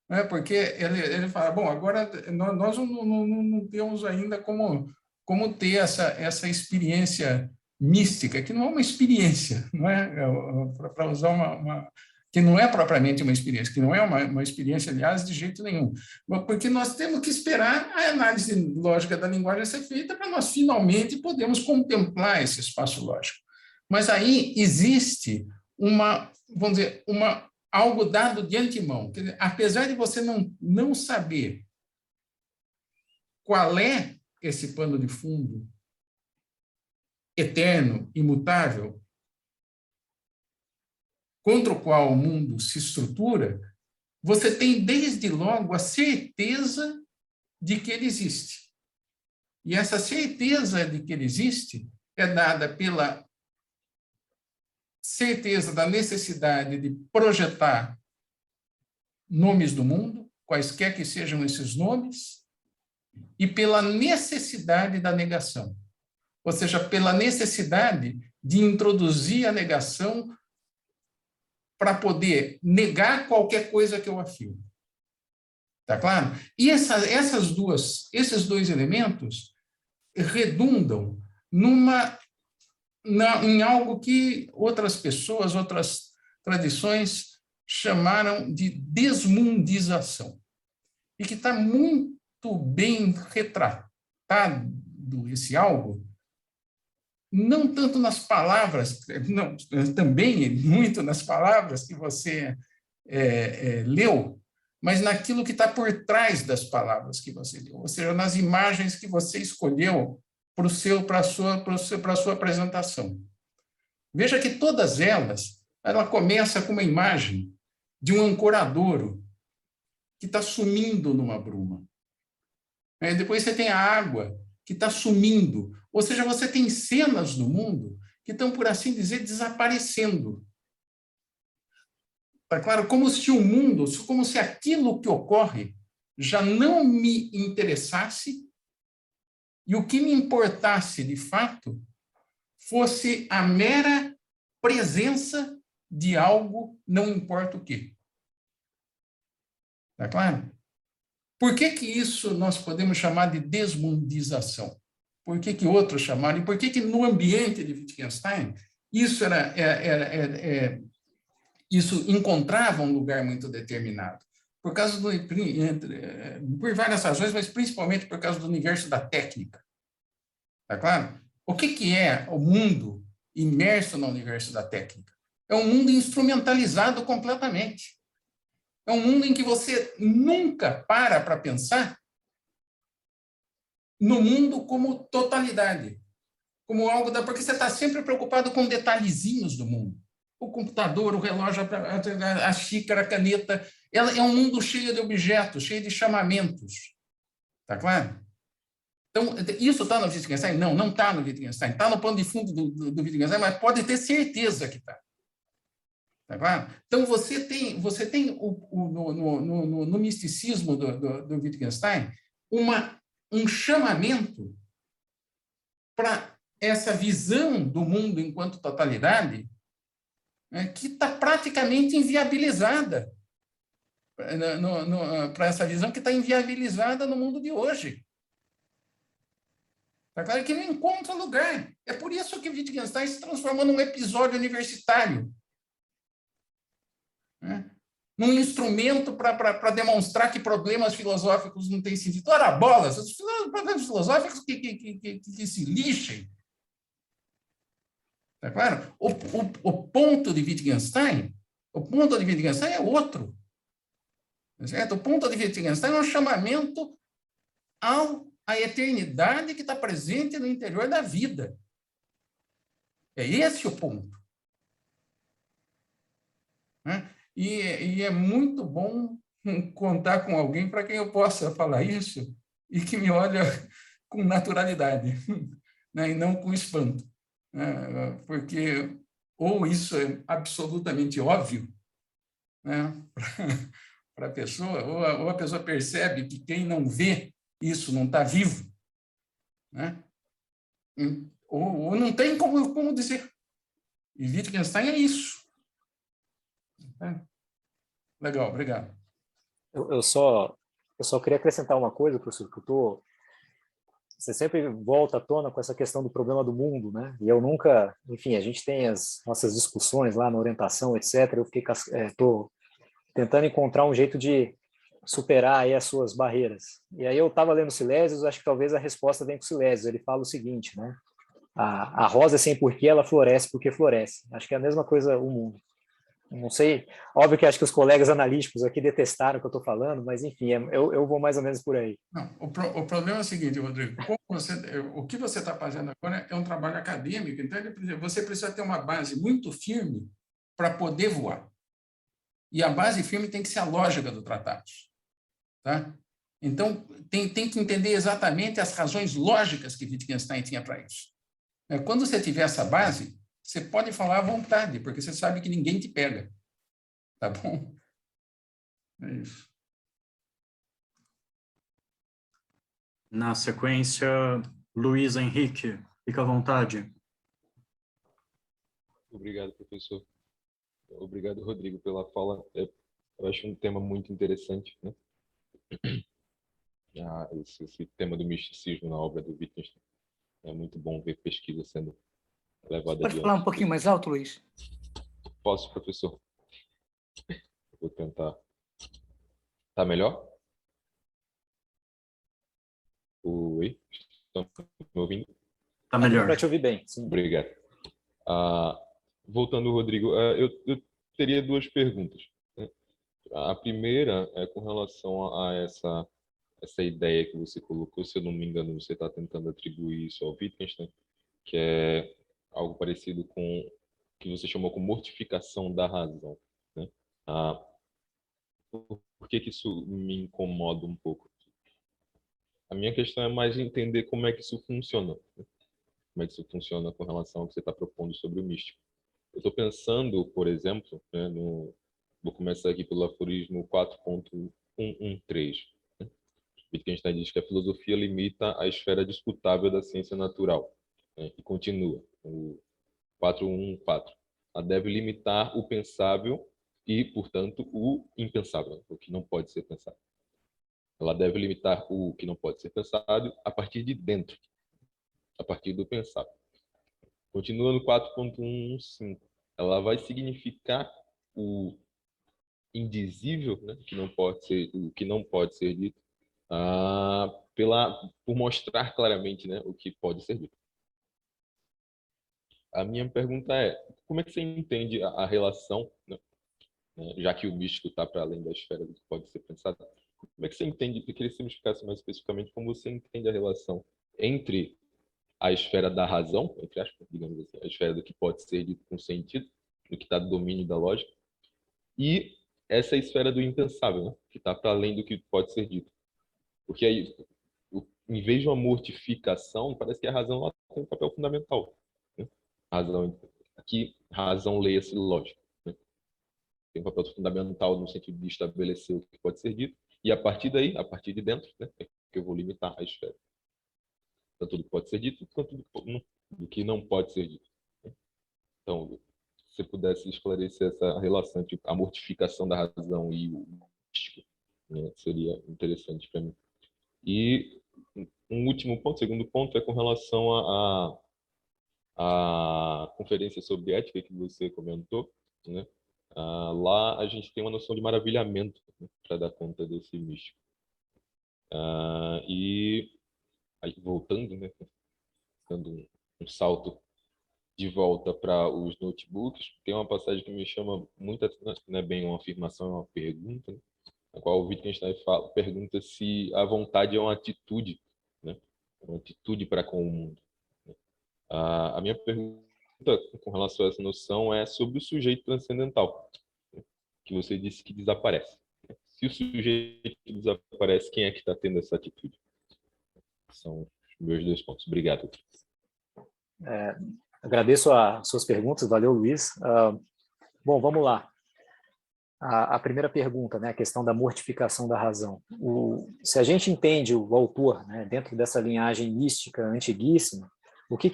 né? Porque ele fala, bom, agora nós não temos ainda como ter essa experiência mística, que não é uma experiência, não é? Para usar que não é propriamente uma experiência, que não é uma experiência, aliás, de jeito nenhum, porque nós temos que esperar a análise lógica da linguagem ser feita para nós finalmente podermos contemplar esse espaço lógico. Mas aí existe vamos dizer, algo dado de antemão. Quer dizer, apesar de você não saber qual é esse pano de fundo eterno, imutável, contra o qual o mundo se estrutura, você tem desde logo a certeza de que ele existe. E essa certeza de que ele existe é dada pela certeza da necessidade de projetar nomes do mundo, quaisquer que sejam esses nomes, e pela necessidade da negação, ou seja, pela necessidade de introduzir a negação para poder negar qualquer coisa que eu afirmo. Está claro? E esses dois elementos redundam em algo que outras pessoas, outras tradições chamaram de desmundização, e que está muito bem retratado esse algo, não tanto nas palavras, não, também muito nas palavras que você leu, mas naquilo que está por trás das palavras que você leu, ou seja, nas imagens que você escolheu para a sua apresentação. Veja que todas ela começa com uma imagem de um ancoradouro que está sumindo numa bruma. Depois você tem a água que está sumindo, ou seja, você tem cenas do mundo que estão, por assim dizer, desaparecendo. Está claro? Como se o mundo, como se aquilo que ocorre já não me interessasse, e o que me importasse, de fato, fosse a mera presença de algo, não importa o quê. Está claro? Por que isso nós podemos chamar de desmundização? Por que outros chamaram? E por que no ambiente de Wittgenstein isso isso encontrava um lugar muito determinado? Por várias razões, mas principalmente por causa do universo da técnica. Está claro? O que é o mundo imerso no universo da técnica? É um mundo instrumentalizado completamente. É um mundo em que você nunca para pensar no mundo como totalidade, como algo porque você está sempre preocupado com detalhezinhos do mundo. O computador, o relógio, a xícara, a caneta. Ela é um mundo cheio de objetos, cheio de chamamentos. Está claro? Então, isso está no Wittgenstein? Não está no Wittgenstein. Está no pano de fundo do Wittgenstein, mas pode ter certeza que está. Tá claro? Então, você tem no misticismo do Wittgenstein um chamamento para essa visão do mundo enquanto totalidade, né, que está praticamente inviabilizada para essa visão que está inviabilizada no mundo de hoje. Está claro que não encontra lugar. É por isso que Wittgenstein se transformou num episódio universitário, né? Num instrumento para demonstrar que problemas filosóficos não têm sentido. Ora, bolas, os problemas filosóficos que se lixem. Tá claro? O ponto de Wittgenstein, é outro. Tá certo? O ponto de Wittgenstein é um chamamento à eternidade que está presente no interior da vida. É esse o ponto. Né? E é muito bom contar com alguém para quem eu possa falar isso e que me olha com naturalidade, né? E não com espanto. Porque ou isso é absolutamente óbvio, né, para a pessoa, ou a pessoa percebe que quem não vê isso não está vivo, né? Ou não tem como dizer. E Wittgenstein é isso. Legal, obrigado. Eu só queria acrescentar uma coisa, professor, que você sempre volta à tona com essa questão do problema do mundo, né? E eu nunca, enfim, a gente tem as nossas discussões lá na orientação, etc. Eu estou tentando encontrar um jeito de superar aí as suas barreiras. E aí eu estava lendo Silésios, acho que talvez a resposta vem com Silésios. Ele fala o seguinte, né? A rosa é sem porquê, ela floresce porque floresce. Acho que é a mesma coisa o mundo. Não sei, óbvio que acho que os colegas analíticos aqui detestaram o que eu estou falando, mas enfim, eu vou mais ou menos por aí. Não, o problema é o seguinte, Rodrigo, o que você está fazendo agora é um trabalho acadêmico, então você precisa ter uma base muito firme para poder voar. E a base firme tem que ser a lógica do tratado. Tá? Então, tem que entender exatamente as razões lógicas que Wittgenstein tinha para isso. Quando você tiver essa base, você pode falar à vontade, porque você sabe que ninguém te pega. Tá bom? É isso. Na sequência, Luiz Henrique, fica à vontade. Obrigado, professor. Obrigado, Rodrigo, pela fala. Eu acho um tema muito interessante, né? Esse tema do misticismo na obra do Wittgenstein. É muito bom ver pesquisa sendo levada Pode falar um pouquinho mais alto, Luiz? Posso, professor? Vou tentar. Tá melhor? Oi? Estão me ouvindo? Tá melhor. Para te ouvir bem. Sim. Obrigado. Voltando, Rodrigo, eu teria duas perguntas, né? A primeira é com relação a essa ideia que você colocou, se eu não me engano, você está tentando atribuir isso ao Wittgenstein, que é algo parecido com o que você chamou como mortificação da razão, né? Por que isso me incomoda um pouco? A minha questão é mais entender como é que isso funciona, né? Como é que isso funciona com relação ao que você está propondo sobre o místico. Eu estou pensando, por exemplo, né, vou começar aqui pelo aforismo 4.113. Né? Wittgenstein diz que a filosofia limita a esfera disputável da ciência natural, né? E continua, o 4.1.4. Ela deve limitar o pensável e, portanto, o impensável, o que não pode ser pensado. Ela deve limitar o que não pode ser pensado a partir de dentro, a partir do pensável. Continua no 4.1.5. Ela vai significar o indizível, né, o que não pode ser dito, por mostrar claramente, né, o que pode ser dito. A minha pergunta é, como é que você entende a relação, né, já que o místico está para além da esfera do que pode ser pensado, como é que você entende, eu queria que você me explicasse mais especificamente como você entende a relação entre a esfera da razão, entre aspas, digamos assim, a esfera do que pode ser dito com sentido, do que está no domínio da lógica, e essa esfera do impensável, né, que está para além do que pode ser dito. Porque aí, em vez de uma mortificação, parece que a razão lá tem um papel fundamental. Né? Aqui, razão leia-se lógica. Né? Tem um papel fundamental no sentido de estabelecer o que pode ser dito, e a partir daí, a partir de dentro, né, é que eu vou limitar a esfera. Tanto do que pode ser dito, quanto do que não pode ser dito. Então, se você pudesse esclarecer essa relação entre a mortificação da razão e o místico, né? Seria interessante para mim. E um último ponto, segundo ponto, é com relação à conferência sobre ética que você comentou, né? Lá a gente tem uma noção de maravilhamento, né, para dar conta desse místico. E aí, voltando, né, dando um salto de volta para os notebooks, tem uma passagem que me chama muito, não é bem uma afirmação, é uma pergunta, né, na qual o Wittgenstein pergunta se a vontade é uma atitude, né, uma atitude para com o mundo. A minha pergunta com relação a essa noção é sobre o sujeito transcendental, né, que você disse que desaparece. Se o sujeito desaparece, quem é que está tendo essa atitude? São os meus 2 pontos. Obrigado. Agradeço as suas perguntas, valeu, Luiz. Bom, vamos lá. A primeira pergunta, né, a questão da mortificação da razão. Se a gente entende o autor, né, dentro dessa linhagem mística antiguíssima, o que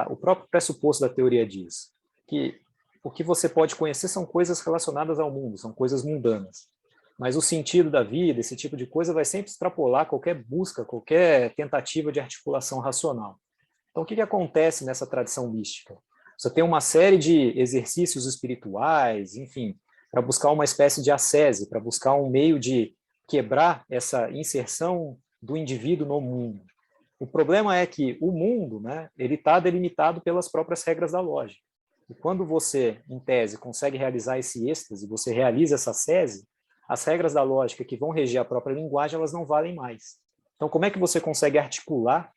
o próprio pressuposto da teoria diz? Que o que você pode conhecer são coisas relacionadas ao mundo, são coisas mundanas. Mas o sentido da vida, esse tipo de coisa, vai sempre extrapolar qualquer busca, qualquer tentativa de articulação racional. Então, o que acontece nessa tradição mística? Você tem uma série de exercícios espirituais, enfim, para buscar uma espécie de ascese, para buscar um meio de quebrar essa inserção do indivíduo no mundo. O problema é que o mundo, né, ele está delimitado pelas próprias regras da lógica. E quando você, em tese, consegue realizar esse êxtase, você realiza essa ascese, as regras da lógica que vão reger a própria linguagem, elas não valem mais. Então, como é que você consegue articular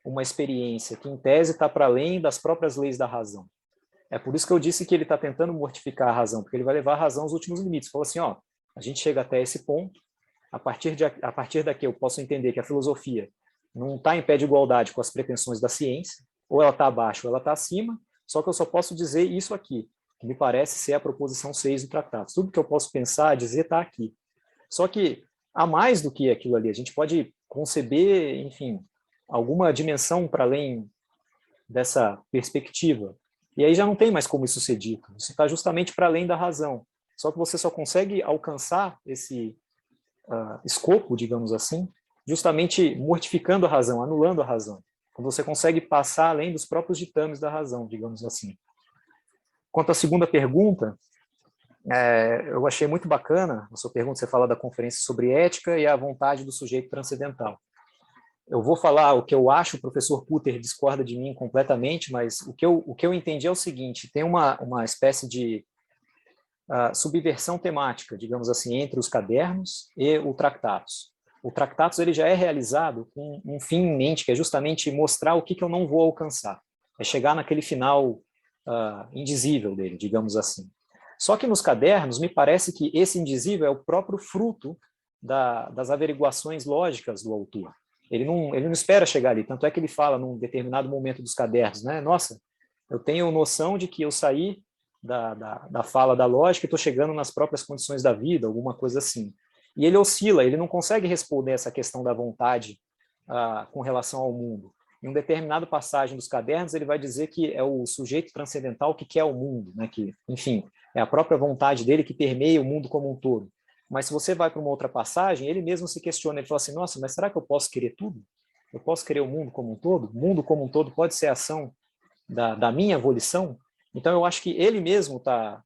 uma experiência que, em tese, está para além das próprias leis da razão? É por isso que eu disse que ele está tentando mortificar a razão, porque ele vai levar a razão aos últimos limites. Fala assim, a gente chega até esse ponto, a partir daqui eu posso entender que a filosofia não está em pé de igualdade com as pretensões da ciência, ou ela está abaixo ou ela está acima, só que eu só posso dizer isso aqui, que me parece ser a proposição 6 do tratado. Tudo que eu posso pensar, dizer, está aqui. Só que há mais do que aquilo ali. A gente pode conceber, enfim, alguma dimensão para além dessa perspectiva. E aí já não tem mais como isso ser dito. Isso está justamente para além da razão. Só que você só consegue alcançar esse escopo, digamos assim, justamente mortificando a razão, anulando a razão. Quando você consegue passar além dos próprios ditames da razão, digamos assim. Quanto à segunda pergunta, eu achei muito bacana a sua pergunta, você fala da conferência sobre ética e a vontade do sujeito transcendental. Eu vou falar o que eu acho, o professor Putter discorda de mim completamente, mas o que eu entendi é o seguinte, tem uma espécie de subversão temática, digamos assim, entre os cadernos e o Tractatus. O Tractatus ele já é realizado com um fim em mente, que é justamente mostrar o que eu não vou alcançar. É chegar naquele final indizível dele, digamos assim. Só que nos cadernos, me parece que esse indizível é o próprio fruto das averiguações lógicas do autor. Ele não espera chegar ali, tanto é que ele fala num determinado momento dos cadernos, né? Nossa, eu tenho noção de que eu saí da fala da lógica e estou chegando nas próprias condições da vida, alguma coisa assim. E ele oscila, ele não consegue responder essa questão da vontade com relação ao mundo. Em uma determinada passagem dos cadernos, ele vai dizer que é o sujeito transcendental que quer o mundo, né? Que, enfim, é a própria vontade dele que permeia o mundo como um todo. Mas se você vai para uma outra passagem, ele mesmo se questiona, ele fala assim, nossa, mas será que eu posso querer tudo? Eu posso querer o mundo como um todo? O mundo como um todo pode ser a ação da minha volição? Então, eu acho que ele mesmo está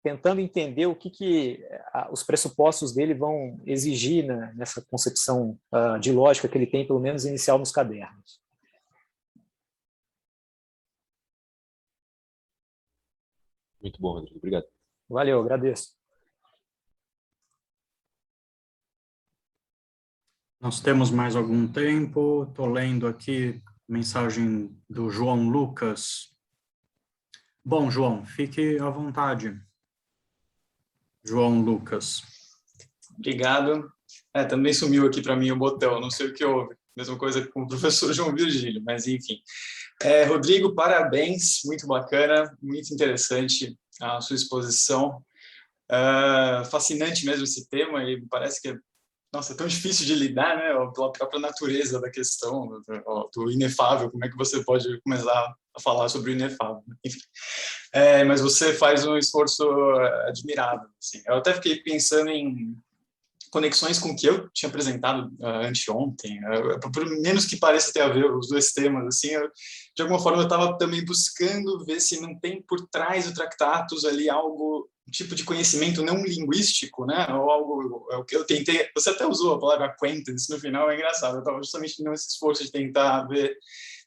tentando entender o que os pressupostos dele vão exigir, né, nessa concepção de lógica que ele tem, pelo menos inicial, nos cadernos. Muito bom, Rodrigo. Obrigado. Valeu, agradeço. Nós temos mais algum tempo. Estou lendo aqui mensagem do João Lucas. Bom, João, fique à vontade. João Lucas. Obrigado. Também sumiu aqui para mim o botão, não sei o que houve. Mesma coisa com o professor João Virgílio, mas enfim. Rodrigo, parabéns, muito bacana, muito interessante a sua exposição. Fascinante mesmo esse tema e parece que é tão difícil de lidar, né, pela própria natureza da questão, do inefável, como é que você pode começar falar sobre o inefável. Enfim. Mas você faz um esforço admirável. Assim. Eu até fiquei pensando em conexões com o que eu tinha apresentado anteontem, por menos que pareça ter a ver os dois temas, assim, de alguma forma eu estava também buscando ver se não tem por trás do Tractatus ali algo, um tipo de conhecimento não linguístico, né, ou algo, é o que eu tentei, você até usou a palavra acquaintance no final, é engraçado, eu estava justamente nesse esforço de tentar ver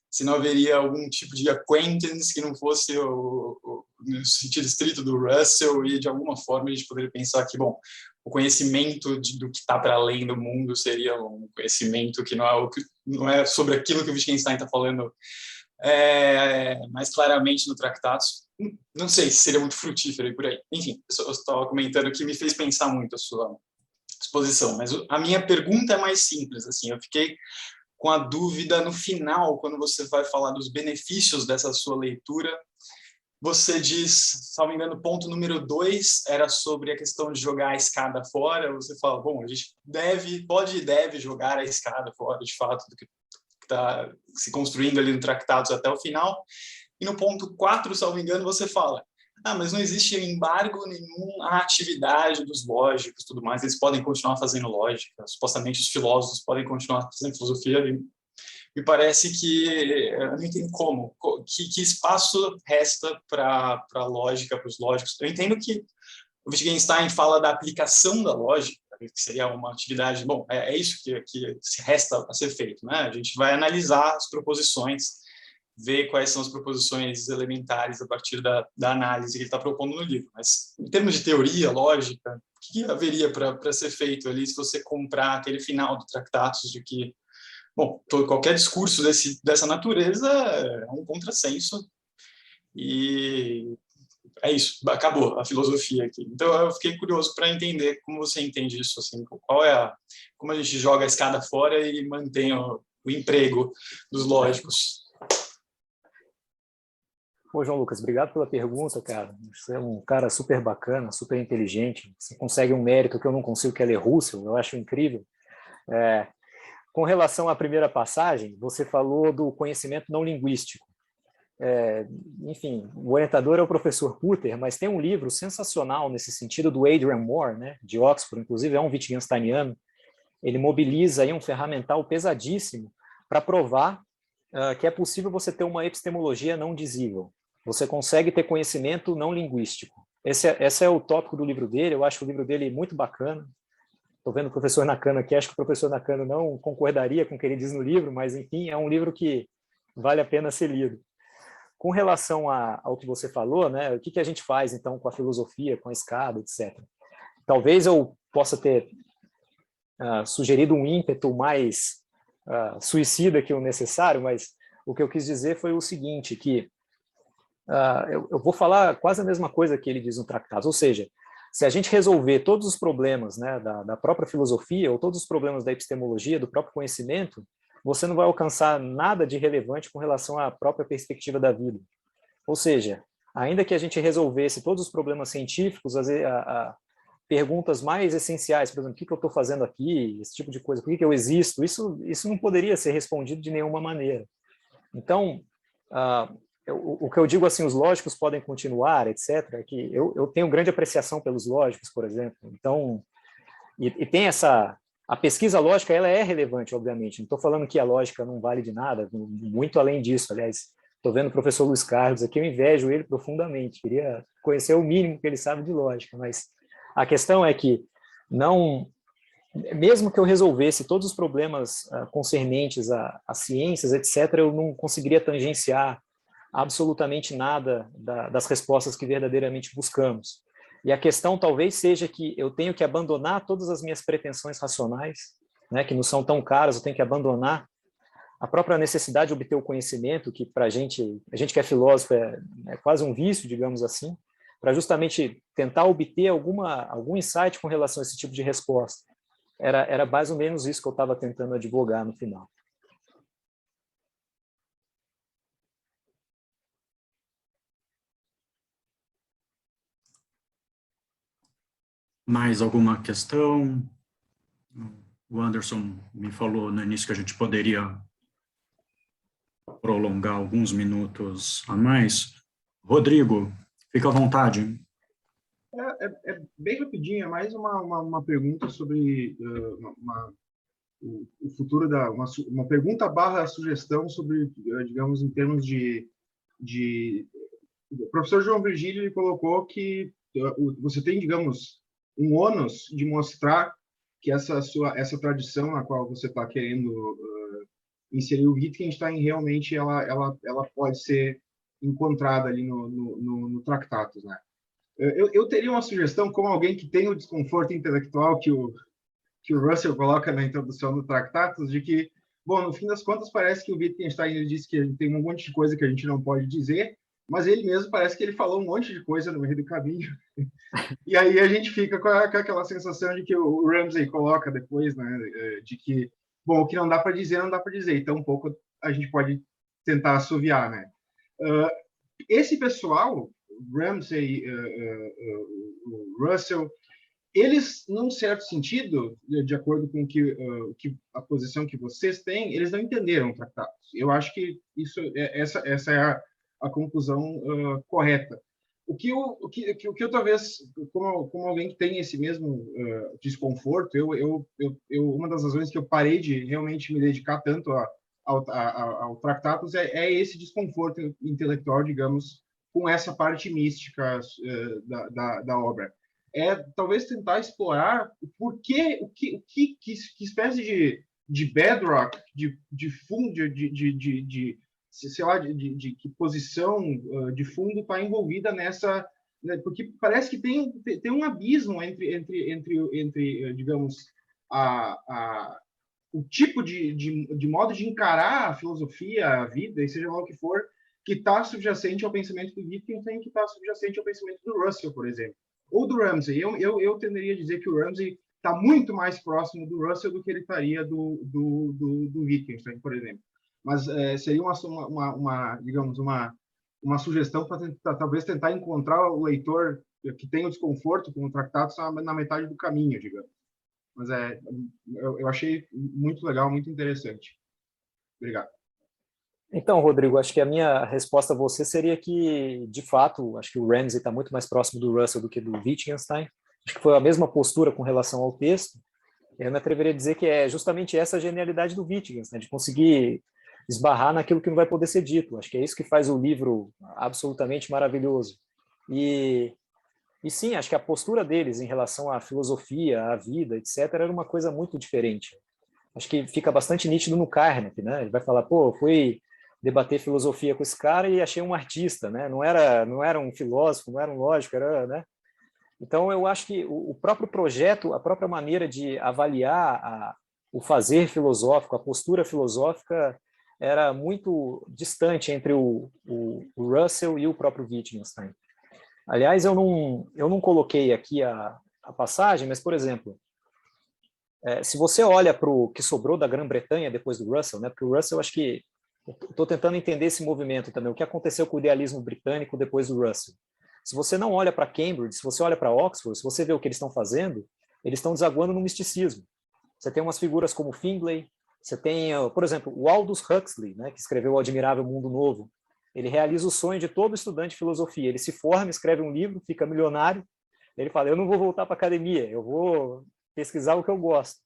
se não haveria algum tipo de acquaintance que não fosse no sentido estrito do Russell, e de alguma forma a gente poderia pensar que, bom, o conhecimento do que está para além do mundo seria um conhecimento que não é sobre aquilo que o Wittgenstein está falando mais claramente no Tractatus. Não sei se seria muito frutífero e por aí. Enfim, eu estava comentando que me fez pensar muito a sua exposição, mas a minha pergunta é mais simples. Assim, eu fiquei com a dúvida no final, quando você vai falar dos benefícios dessa sua leitura. Você diz, salvo engano, ponto número 2 era sobre a questão de jogar a escada fora. Você fala, bom, a gente pode e deve jogar a escada fora, de fato, do que está se construindo ali no Tractatus até o final. E no ponto 4, salvo engano, você fala, mas não existe embargo nenhum à atividade dos lógicos, tudo mais, eles podem continuar fazendo lógica, supostamente os filósofos podem continuar fazendo filosofia. Me parece que eu não entendo como, que espaço resta para a lógica, para os lógicos. Eu entendo que o Wittgenstein fala da aplicação da lógica, que seria uma atividade, bom, é isso que se resta a ser feito, né? A gente vai analisar as proposições, ver quais são as proposições elementares a partir da análise que ele está propondo no livro. Mas, em termos de teoria, lógica, o que haveria para ser feito ali se você comprar aquele final do Tractatus de que, bom, qualquer discurso dessa natureza é um contrassenso e é isso, acabou a filosofia aqui. Então eu fiquei curioso para entender como você entende isso, assim, como a gente joga a escada fora e mantém o emprego dos lógicos. Pô, João Lucas, obrigado pela pergunta, cara. Você é um cara super bacana, super inteligente. Você consegue um mérito que eu não consigo, que é ler Russell. Eu acho incrível. Com relação à primeira passagem, você falou do conhecimento não linguístico. Enfim, o orientador é o professor Putter, mas tem um livro sensacional nesse sentido do Adrian Moore, né, de Oxford, inclusive é um Wittgensteiniano. Ele mobiliza aí um ferramental pesadíssimo para provar que é possível você ter uma epistemologia não dizível. Você consegue ter conhecimento não linguístico. Esse é o tópico do livro dele. Eu acho o livro dele muito bacana. Estou vendo o professor Nakano aqui, acho que o professor Nakano não concordaria com o que ele diz no livro, mas, enfim, é um livro que vale a pena ser lido. Com relação ao que você falou, né, o que a gente faz, então, com a filosofia, com a escada, etc. Talvez eu possa ter sugerido um ímpeto mais suicida que o necessário, mas o que eu quis dizer foi o seguinte, que eu vou falar quase a mesma coisa que ele diz no Tractatus, ou seja, se a gente resolver todos os problemas, né, da própria filosofia, ou todos os problemas da epistemologia, do próprio conhecimento, você não vai alcançar nada de relevante com relação à própria perspectiva da vida. Ou seja, ainda que a gente resolvesse todos os problemas científicos, perguntas mais essenciais, por exemplo, o que eu estou fazendo aqui, esse tipo de coisa, por que eu existo, isso não poderia ser respondido de nenhuma maneira. Então, o que eu digo assim, os lógicos podem continuar, etc., é que eu tenho grande apreciação pelos lógicos, por exemplo. Então, e tem a pesquisa lógica, ela é relevante, obviamente. Não estou falando que a lógica não vale de nada, muito além disso. Aliás, estou vendo o professor Luiz Carlos aqui, eu invejo ele profundamente. Queria conhecer o mínimo que ele sabe de lógica, mas a questão é que mesmo que eu resolvesse todos os problemas concernentes a ciências, etc., eu não conseguiria tangenciar absolutamente nada das respostas que verdadeiramente buscamos. E a questão talvez seja que eu tenho que abandonar todas as minhas pretensões racionais, né, que não são tão caras, eu tenho que abandonar a própria necessidade de obter o conhecimento, que para a gente que é filósofo é quase um vício, digamos assim, para justamente tentar obter algum insight com relação a esse tipo de resposta. Era mais ou menos isso que eu estava tentando advogar no final. Mais alguma questão? O Anderson me falou no início que a gente poderia prolongar alguns minutos a mais. Rodrigo, fica à vontade. É bem rapidinho, é mais uma pergunta sobre o futuro uma pergunta barra sugestão sobre, digamos, em termos de o professor João Virgílio ele colocou que você tem, digamos, um ônus de mostrar que essa tradição na qual você está querendo inserir o Wittgenstein realmente ela pode ser encontrada ali no Tractatus, né? Eu teria uma sugestão, como alguém que tem o desconforto intelectual que o Russell coloca na introdução do Tractatus, de que, bom, no fim das contas, parece que o Wittgenstein ele disse que tem um monte de coisa que a gente não pode dizer, mas ele mesmo parece que ele falou um monte de coisa no meio do caminho. E aí a gente fica com aquela sensação de que o Ramsay coloca depois, né, de que, bom, o que não dá para dizer, não dá para dizer, então um pouco a gente pode tentar assoviar, né? Esse pessoal, Ramsay, Russell, eles, num certo sentido, de acordo com a posição que vocês têm, eles não entenderam o tratado. Eu acho que essa é a conclusão correta. O que eu talvez, como alguém que tem esse mesmo desconforto, uma das razões que eu parei de realmente me dedicar tanto ao Tractatus é esse desconforto intelectual, digamos, com essa parte mística da obra. Talvez tentar explorar que espécie de bedrock, de fundo, sei lá, de que posição de fundo está envolvida nessa, né, porque parece que tem um abismo entre digamos, o tipo de modo de encarar a filosofia, a vida, e seja lá o que for, que está subjacente ao pensamento do Wittgenstein, que está subjacente ao pensamento do Russell, por exemplo. Ou do Ramsay. Eu tenderia a dizer que o Ramsay está muito mais próximo do Russell do que ele estaria do Wittgenstein, por exemplo. Mas seria digamos, uma sugestão para talvez tentar encontrar o leitor que tem o desconforto com o tratado na metade do caminho, digamos. Mas eu achei muito legal, muito interessante. Obrigado. Então, Rodrigo, acho que a minha resposta a você seria que, de fato, acho que o Ramsay está muito mais próximo do Russell do que do Wittgenstein. Acho que foi a mesma postura com relação ao texto. Eu me atreveria a dizer que é justamente essa a genialidade do Wittgenstein, de conseguir esbarrar naquilo que não vai poder ser dito. Acho que é isso que faz o livro absolutamente maravilhoso. E sim, acho que a postura deles em relação à filosofia, à vida, etc., era uma coisa muito diferente. Acho que fica bastante nítido no Carnap, né? Ele vai falar, pô, fui debater filosofia com esse cara e achei um artista, né? Não era um filósofo, não era um lógico, era, né? Então, eu acho que o próprio projeto, a própria maneira de avaliar o fazer filosófico, a postura filosófica, era muito distante entre o Russell e o próprio Wittgenstein. Aliás, eu não coloquei aqui a passagem, mas, por exemplo, se você olha para o que sobrou da Grã-Bretanha depois do Russell, né, porque o Russell, acho que estou tentando entender esse movimento também, o que aconteceu com o idealismo britânico depois do Russell. Se você não olha para Cambridge, se você olha para Oxford, se você vê o que eles estão fazendo, eles estão desaguando no misticismo. Você tem umas figuras como Finlay, você tem, por exemplo, o Aldous Huxley, né, que escreveu O Admirável Mundo Novo. Ele realiza o sonho de todo estudante de filosofia. Ele se forma, escreve um livro, fica milionário, ele fala, eu não vou voltar para a academia, eu vou pesquisar o que eu gosto.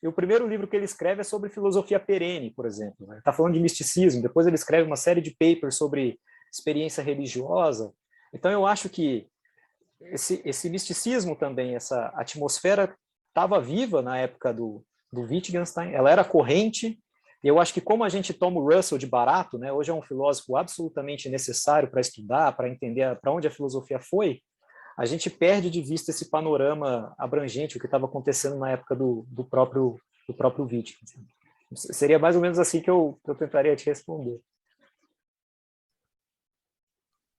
E o primeiro livro que ele escreve é sobre filosofia perene, por exemplo. Ele está falando de misticismo, depois ele escreve uma série de papers sobre experiência religiosa. Então, eu acho que esse misticismo também, essa atmosfera estava viva na época do Wittgenstein, ela era corrente, e eu acho que como a gente toma o Russell de barato, né, hoje é um filósofo absolutamente necessário para estudar, para entender para onde a filosofia foi, a gente perde de vista esse panorama abrangente, o que estava acontecendo na época do próprio Wittgenstein. Seria mais ou menos assim que eu tentaria te responder.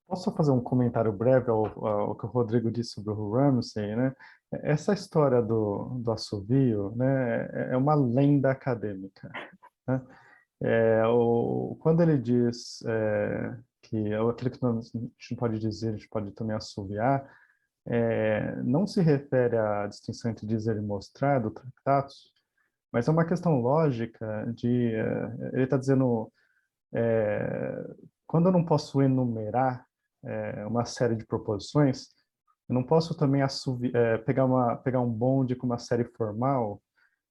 Posso só fazer um comentário breve ao que o Rodrigo disse sobre o Ramsay, né? Essa história do assovio, né, é uma lenda acadêmica, né? Quando ele diz que aquilo que a gente pode dizer, a gente pode também assoviar, não se refere à distinção entre dizer e mostrar do Tractatus, mas é uma questão lógica ele está dizendo quando eu não posso enumerar uma série de proposições, eu não posso também pegar um bonde com uma série formal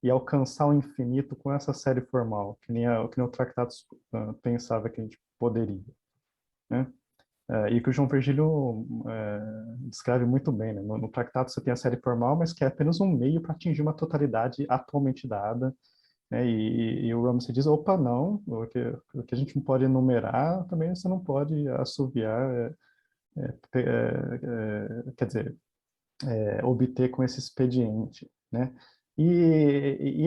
e alcançar o infinito com essa série formal, que nem o Tratado pensava que a gente poderia, né? E que o João Virgílio descreve muito bem, né? No Tratado você tem a série formal, mas que é apenas um meio para atingir uma totalidade atualmente dada, né? E o Ramsey diz, opa, não, o que a gente não pode enumerar, também você não pode assoviar, quer dizer, obter com esse expediente, né? E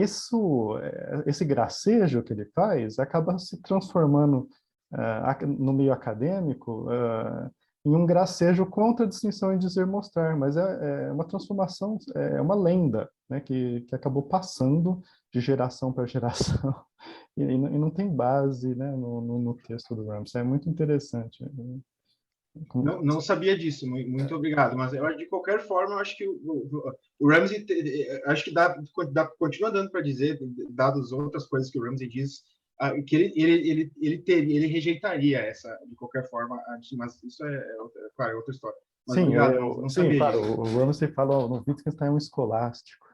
esse gracejo que ele faz acaba se transformando no meio acadêmico em um gracejo contra a distinção em dizer mostrar, mas é uma transformação, é uma lenda, né, que acabou passando de geração para geração e não tem base, né, no texto do Ramsey. É muito interessante. Não sabia disso, muito obrigado. Mas eu, de qualquer forma, eu acho que o Ramsey, acho que continua dando para dizer, dadas outras coisas que o Ramsey diz, que ele rejeitaria essa, de qualquer forma, mas isso claro, é outra história. Mas sim, obrigado, não sabia claro, disso. o Ramsey fala, no Wittgenstein é um escolástico.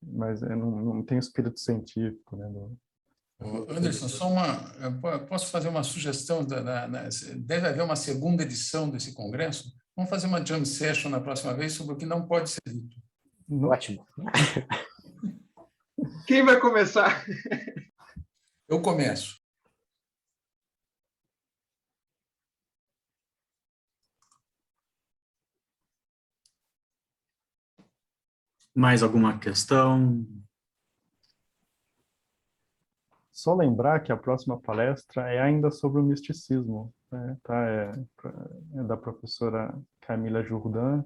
Mas não tem o espírito científico, né? Anderson, posso fazer uma sugestão? Deve haver uma segunda edição desse congresso? Vamos fazer uma jam session na próxima vez sobre o que não pode ser dito. Ótimo. Quem vai começar? Eu começo. Mais alguma questão? Só lembrar que a próxima palestra é ainda sobre o misticismo, né? Tá? É da professora Camila Jourdan,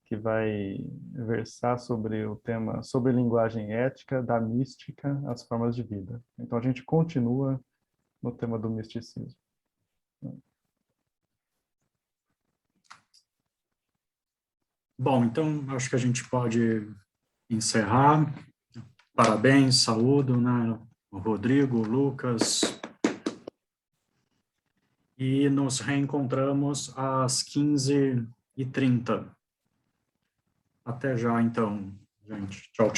que vai versar sobre o tema, sobre linguagem ética, da mística às formas de vida. Então a gente continua no tema do misticismo. Bom, então acho que a gente pode encerrar. Parabéns, saúdo, né? O Rodrigo, o Lucas. E nos reencontramos às 15h30. Até já, então, gente. Tchau, tchau.